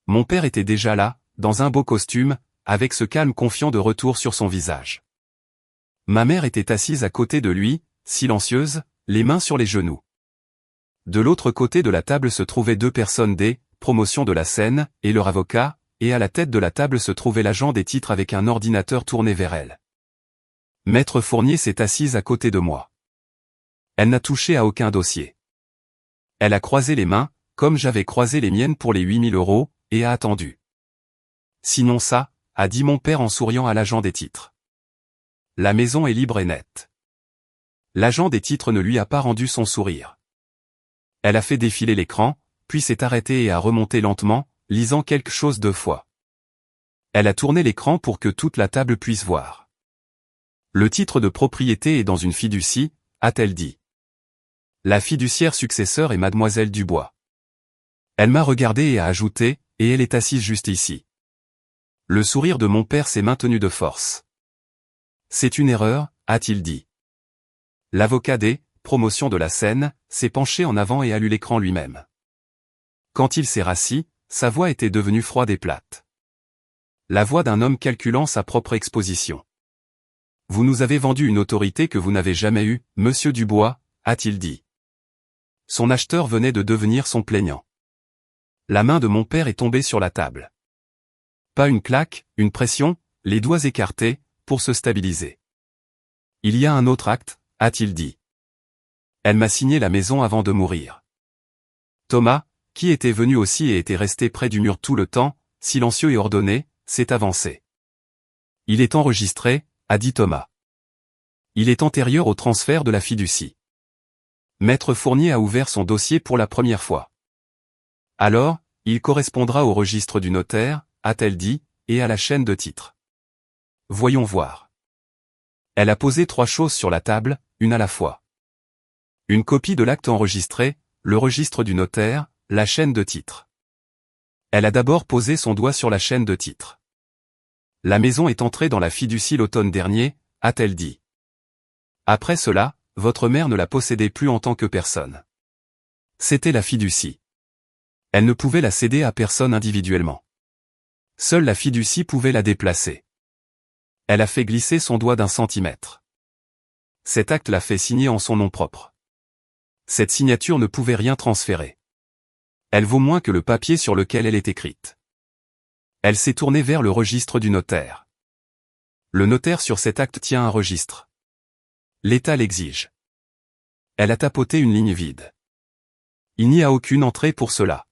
Mon père était déjà là, dans un beau costume, avec ce calme confiant de retour sur son visage. Ma mère était assise à côté de lui, silencieuse, les mains sur les genoux. De l'autre côté de la table se trouvaient 2 personnes des promotions de la scène, et leur avocat, et à la tête de la table se trouvait l'agent des titres avec un ordinateur tourné vers elle. Maître Fournier s'est assise à côté de moi. Elle n'a touché à aucun dossier. Elle a croisé les mains, comme j'avais croisé les miennes pour les 8 000 €, et a attendu. Sinon ça, a dit mon père en souriant à l'agent des titres. La maison est libre et nette. L'agent des titres ne lui a pas rendu son sourire. Elle a fait défiler l'écran, puis s'est arrêtée et a remonté lentement, lisant quelque chose 2 fois. Elle a tourné l'écran pour que toute la table puisse voir. Le titre de propriété est dans une fiducie, a-t-elle dit. La fiduciaire successeur est mademoiselle Dubois. Elle m'a regardé et a ajouté, et elle est assise juste ici. Le sourire de mon père s'est maintenu de force. C'est une erreur, a-t-il dit. L'avocat des promotions de la scène s'est penché en avant et a lu l'écran lui-même. Quand il s'est rassis, sa voix était devenue froide et plate. La voix d'un homme calculant sa propre exposition. Vous nous avez vendu une autorité que vous n'avez jamais eue, monsieur Dubois, a-t-il dit. Son acheteur venait de devenir son plaignant. La main de mon père est tombée sur la table. Pas une claque, une pression, les doigts écartés, pour se stabiliser. Il y a un autre acte, a-t-il dit. Elle m'a signé la maison avant de mourir. Thomas, qui était venu aussi et était resté près du mur tout le temps, silencieux et ordonné, s'est avancé. Il est enregistré, a dit Thomas. Il est antérieur au transfert de la fiducie. Maître Fournier a ouvert son dossier pour la première fois. Alors, il correspondra au registre du notaire, a-t-elle dit, et à la chaîne de titres. Voyons voir. Elle a posé 3 choses sur la table, une à la fois. Une copie de l'acte enregistré, le registre du notaire, la chaîne de titres. Elle a d'abord posé son doigt sur la chaîne de titres. La maison est entrée dans la fiducie l'automne dernier, a-t-elle dit. Après cela, votre mère ne la possédait plus en tant que personne. C'était la fiducie. Elle ne pouvait la céder à personne individuellement. Seule la fiducie pouvait la déplacer. Elle a fait glisser son doigt d'1 centimètre. Cet acte l'a fait signer en son nom propre. Cette signature ne pouvait rien transférer. Elle vaut moins que le papier sur lequel elle est écrite. Elle s'est tournée vers le registre du notaire. Le notaire sur cet acte tient un registre. L'État l'exige. Elle a tapoté une ligne vide. Il n'y a aucune entrée pour cela.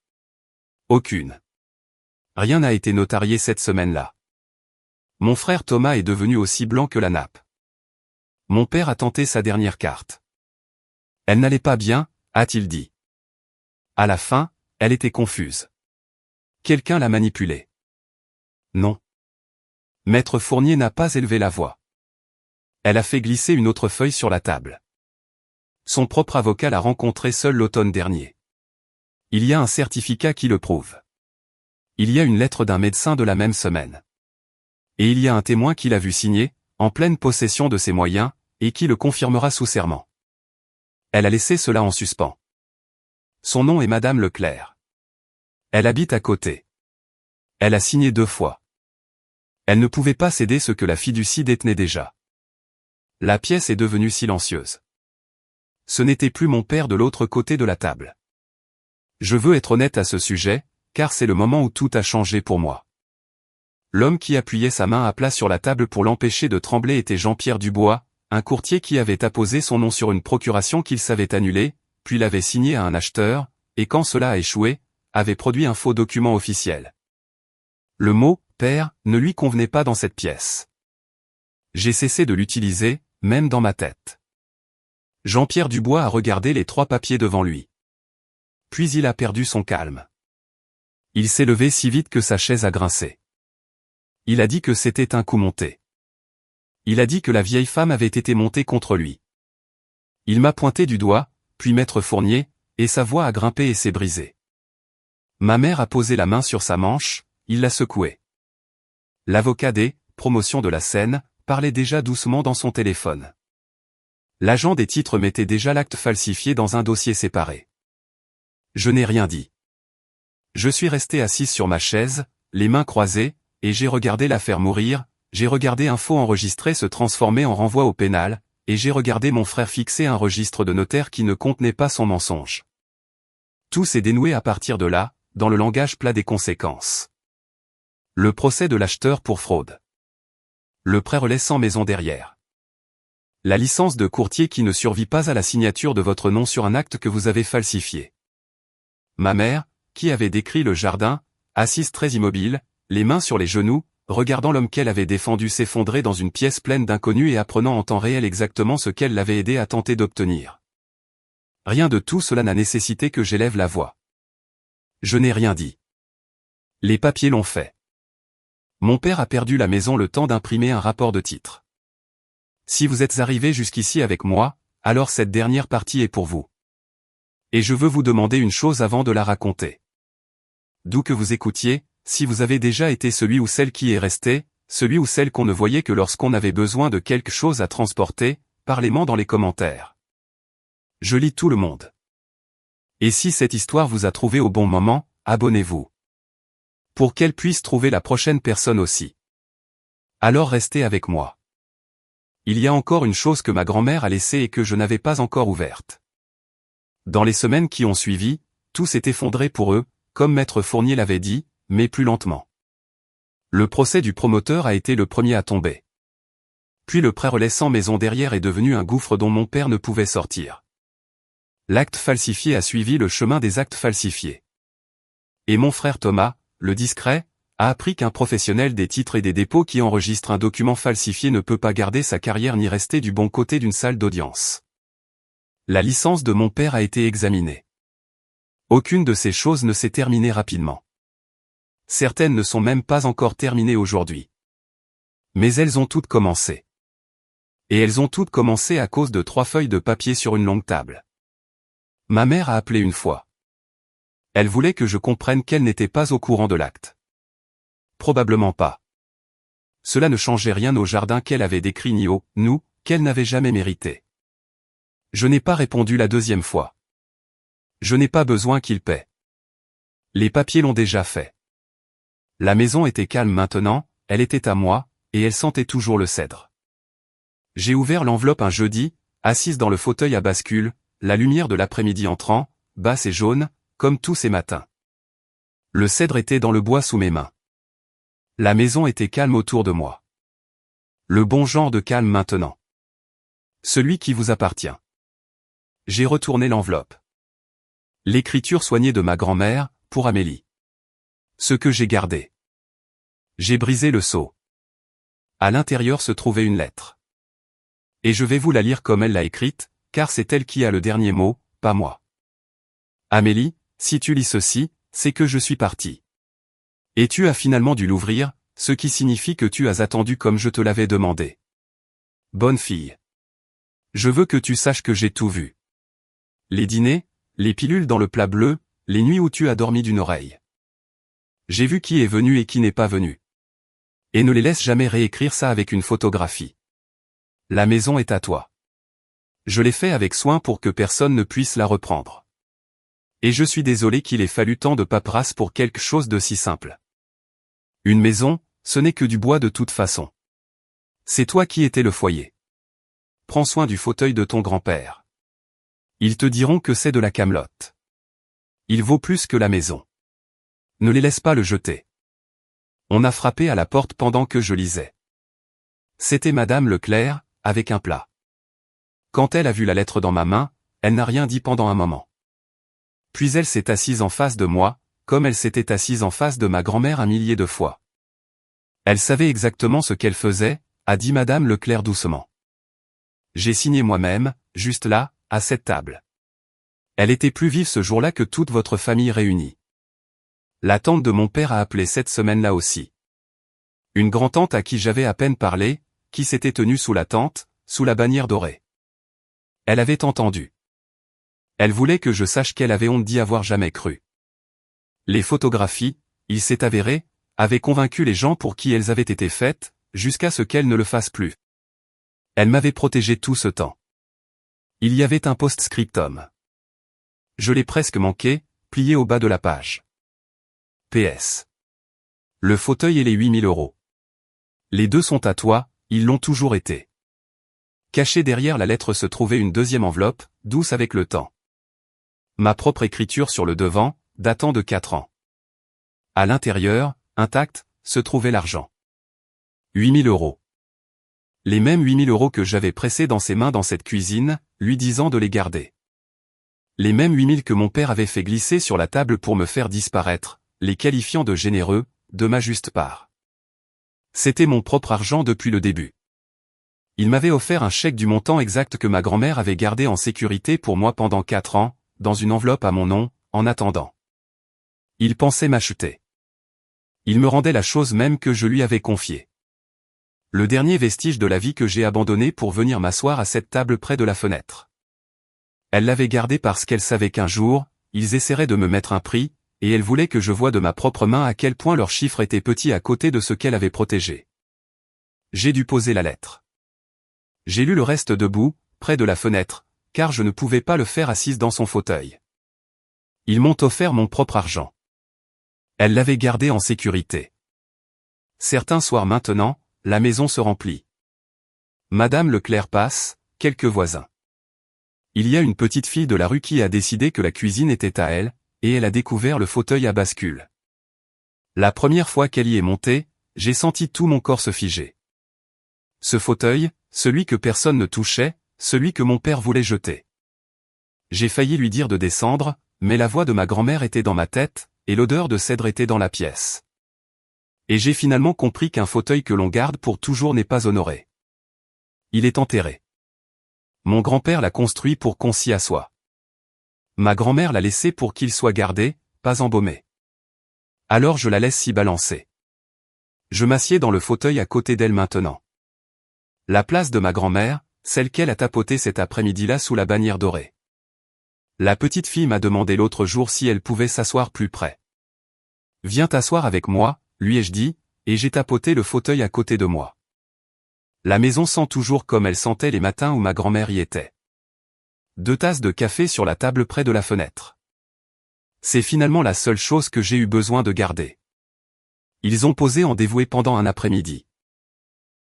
Aucune. Rien n'a été notarié cette semaine-là. Mon frère Thomas est devenu aussi blanc que la nappe. Mon père a tenté sa dernière carte. Elle n'allait pas bien, a-t-il dit. À la fin, elle était confuse. Quelqu'un l'a manipulée. Non. Maître Fournier n'a pas élevé la voix. Elle a fait glisser une autre feuille sur la table. Son propre avocat l'a rencontré seul l'automne dernier. Il y a un certificat qui le prouve. Il y a une lettre d'un médecin de la même semaine. Et il y a un témoin qui l'a vu signer, en pleine possession de ses moyens, et qui le confirmera sous serment. Elle a laissé cela en suspens. Son nom est Madame Leclerc. Elle habite à côté. Elle a signé 2 fois. Elle ne pouvait pas céder ce que la fiducie détenait déjà. La pièce est devenue silencieuse. Ce n'était plus mon père de l'autre côté de la table. Je veux être honnête à ce sujet, car c'est le moment où tout a changé pour moi. L'homme qui appuyait sa main à plat sur la table pour l'empêcher de trembler était Jean-Pierre Dubois, un courtier qui avait apposé son nom sur une procuration qu'il savait annuler, puis l'avait signée à un acheteur, et quand cela a échoué, avait produit un faux document officiel. Le mot « père » ne lui convenait pas dans cette pièce. J'ai cessé de l'utiliser, même dans ma tête. Jean-Pierre Dubois a regardé les 3 papiers devant lui. Puis il a perdu son calme. Il s'est levé si vite que sa chaise a grincé. Il a dit que c'était un coup monté. Il a dit que la vieille femme avait été montée contre lui. Il m'a pointé du doigt, puis Maître Fournier, et sa voix a grimpé et s'est brisée. Ma mère a posé la main sur sa manche, il l'a secouée. L'avocat des promotions de la Seine parlait déjà doucement dans son téléphone. L'agent des titres mettait déjà l'acte falsifié dans un dossier séparé. Je n'ai rien dit. Je suis resté assis sur ma chaise, les mains croisées, et j'ai regardé l'affaire mourir, j'ai regardé un faux enregistré se transformer en renvoi au pénal, et j'ai regardé mon frère fixer un registre de notaire qui ne contenait pas son mensonge. Tout s'est dénoué à partir de là, dans le langage plat des conséquences. Le procès de l'acheteur pour fraude. Le prêt-relais sans maison derrière. La licence de courtier qui ne survit pas à la signature de votre nom sur un acte que vous avez falsifié. Ma mère, qui avait décrit le jardin, assise très immobile, les mains sur les genoux, regardant l'homme qu'elle avait défendu s'effondrer dans une pièce pleine d'inconnus et apprenant en temps réel exactement ce qu'elle l'avait aidé à tenter d'obtenir. Rien de tout cela n'a nécessité que j'élève la voix. Je n'ai rien dit. Les papiers l'ont fait. Mon père a perdu la maison le temps d'imprimer un rapport de titre. Si vous êtes arrivé jusqu'ici avec moi, alors cette dernière partie est pour vous. Et je veux vous demander une chose avant de la raconter. D'où que vous écoutiez, si vous avez déjà été celui ou celle qui est resté, celui ou celle qu'on ne voyait que lorsqu'on avait besoin de quelque chose à transporter, parlez-moi dans les commentaires. Je lis tout le monde. Et si cette histoire vous a trouvé au bon moment, abonnez-vous. Pour qu'elle puisse trouver la prochaine personne aussi. Alors restez avec moi. Il y a encore une chose que ma grand-mère a laissée et que je n'avais pas encore ouverte. Dans les semaines qui ont suivi, tout s'est effondré pour eux, comme Maître Fournier l'avait dit, mais plus lentement. Le procès du promoteur a été le premier à tomber. Puis le pré-relais sans maison derrière est devenu un gouffre dont mon père ne pouvait sortir. L'acte falsifié a suivi le chemin des actes falsifiés. Et mon frère Thomas, le discret, a appris qu'un professionnel des titres et des dépôts qui enregistre un document falsifié ne peut pas garder sa carrière ni rester du bon côté d'une salle d'audience. La licence de mon père a été examinée. Aucune de ces choses ne s'est terminée rapidement. Certaines ne sont même pas encore terminées aujourd'hui. Mais elles ont toutes commencé. Et elles ont toutes commencé à cause de 3 feuilles de papier sur une longue table. Ma mère a appelé une fois. Elle voulait que je comprenne qu'elle n'était pas au courant de l'acte. Probablement pas. Cela ne changeait rien au jardin qu'elle avait décrit ni au « nous » qu'elle n'avait jamais mérité. Je n'ai pas répondu la deuxième fois. Je n'ai pas besoin qu'il paie. Les papiers l'ont déjà fait. La maison était calme maintenant, elle était à moi, et elle sentait toujours le cèdre. J'ai ouvert l'enveloppe un jeudi, assise dans le fauteuil à bascule, la lumière de l'après-midi entrant, basse et jaune, comme tous ces matins. Le cèdre était dans le bois sous mes mains. La maison était calme autour de moi. Le bon genre de calme maintenant. Celui qui vous appartient. J'ai retourné l'enveloppe. L'écriture soignée de ma grand-mère, pour Amélie. Ce que j'ai gardé. J'ai brisé le sceau. À l'intérieur se trouvait une lettre. Et je vais vous la lire comme elle l'a écrite, car c'est elle qui a le dernier mot, pas moi. Amélie, si tu lis ceci, c'est que je suis parti. Et tu as finalement dû l'ouvrir, ce qui signifie que tu as attendu comme je te l'avais demandé. Bonne fille. Je veux que tu saches que j'ai tout vu. Les dîners, les pilules dans le plat bleu, les nuits où tu as dormi d'une oreille. J'ai vu qui est venu et qui n'est pas venu. Et ne les laisse jamais réécrire ça avec une photographie. La maison est à toi. Je l'ai fait avec soin pour que personne ne puisse la reprendre. Et je suis désolé qu'il ait fallu tant de paperasse pour quelque chose de si simple. Une maison, ce n'est que du bois de toute façon. C'est toi qui étais le foyer. Prends soin du fauteuil de ton grand-père. Ils te diront que c'est de la camelote. Il vaut plus que la maison. Ne les laisse pas le jeter. On a frappé à la porte pendant que je lisais. C'était Madame Leclerc, avec un plat. Quand elle a vu la lettre dans ma main, elle n'a rien dit pendant un moment. Puis elle s'est assise en face de moi, comme elle s'était assise en face de ma grand-mère 1 millier de fois. Elle savait exactement ce qu'elle faisait, a dit Madame Leclerc doucement. J'ai signé moi-même, juste là, à cette table. Elle était plus vive ce jour-là que toute votre famille réunie. La tante de mon père a appelé cette semaine-là aussi. Une grand-tante à qui j'avais à peine parlé, qui s'était tenue sous la tente, sous la bannière dorée. Elle avait entendu. Elle voulait que je sache qu'elle avait honte d'y avoir jamais cru. Les photographies, il s'est avéré, avaient convaincu les gens pour qui elles avaient été faites, jusqu'à ce qu'elles ne le fassent plus. Elle m'avait protégé tout ce temps. Il y avait un post-scriptum. Je l'ai presque manqué, plié au bas de la page. PS. Le fauteuil et les 8 000 €. Les deux sont à toi, ils l'ont toujours été. Cachée derrière la lettre se trouvait une deuxième enveloppe, douce avec le temps. Ma propre écriture sur le devant, datant de 4 ans. À l'intérieur, intact, se trouvait l'argent. 8 000 €. Les mêmes 8 000 € que j'avais pressés dans ses mains dans cette cuisine, lui disant de les garder. Les mêmes 8 000 que mon père avait fait glisser sur la table pour me faire disparaître, les qualifiant de généreux, de ma juste part. C'était mon propre argent depuis le début. Il m'avait offert un chèque du montant exact que ma grand-mère avait gardé en sécurité pour moi pendant 4 ans, dans une enveloppe à mon nom, en attendant. Il pensait m'acheter. Il me rendait la chose même que je lui avais confiée. Le dernier vestige de la vie que j'ai abandonné pour venir m'asseoir à cette table près de la fenêtre. Elle l'avait gardé parce qu'elle savait qu'un jour, ils essaieraient de me mettre un prix, et elle voulait que je voie de ma propre main à quel point leur chiffre était petit à côté de ce qu'elle avait protégé. J'ai dû poser la lettre. J'ai lu le reste debout, près de la fenêtre, car je ne pouvais pas le faire assise dans son fauteuil. Ils m'ont offert mon propre argent. Elle l'avait gardé en sécurité. Certains soirs maintenant, la maison se remplit. Madame Leclerc passe, quelques voisins. Il y a une petite fille de la rue qui a décidé que la cuisine était à elle, et elle a découvert le fauteuil à bascule. La première fois qu'elle y est montée, j'ai senti tout mon corps se figer. Ce fauteuil, celui que personne ne touchait, celui que mon père voulait jeter. J'ai failli lui dire de descendre, mais la voix de ma grand-mère était dans ma tête, et l'odeur de cèdre était dans la pièce. Et j'ai finalement compris qu'un fauteuil que l'on garde pour toujours n'est pas honoré. Il est enterré. Mon grand-père l'a construit pour qu'on s'y assoie. Ma grand-mère l'a laissé pour qu'il soit gardé, pas embaumé. Alors je la laisse s'y balancer. Je m'assieds dans le fauteuil à côté d'elle maintenant. La place de ma grand-mère, celle qu'elle a tapotée cet après-midi-là sous la bannière dorée. La petite fille m'a demandé l'autre jour si elle pouvait s'asseoir plus près. Viens t'asseoir avec moi, lui ai-je dit, et j'ai tapoté le fauteuil à côté de moi. La maison sent toujours comme elle sentait les matins où ma grand-mère y était. 2 tasses de café sur la table près de la fenêtre. C'est finalement la seule chose que j'ai eu besoin de garder. Ils ont posé en dévoué pendant un après-midi.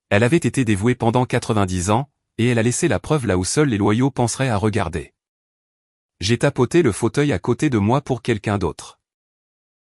Elle avait été dévouée pendant 90 ans, et elle a laissé la preuve là où seuls les loyaux penseraient à regarder. J'ai tapoté le fauteuil à côté de moi pour quelqu'un d'autre.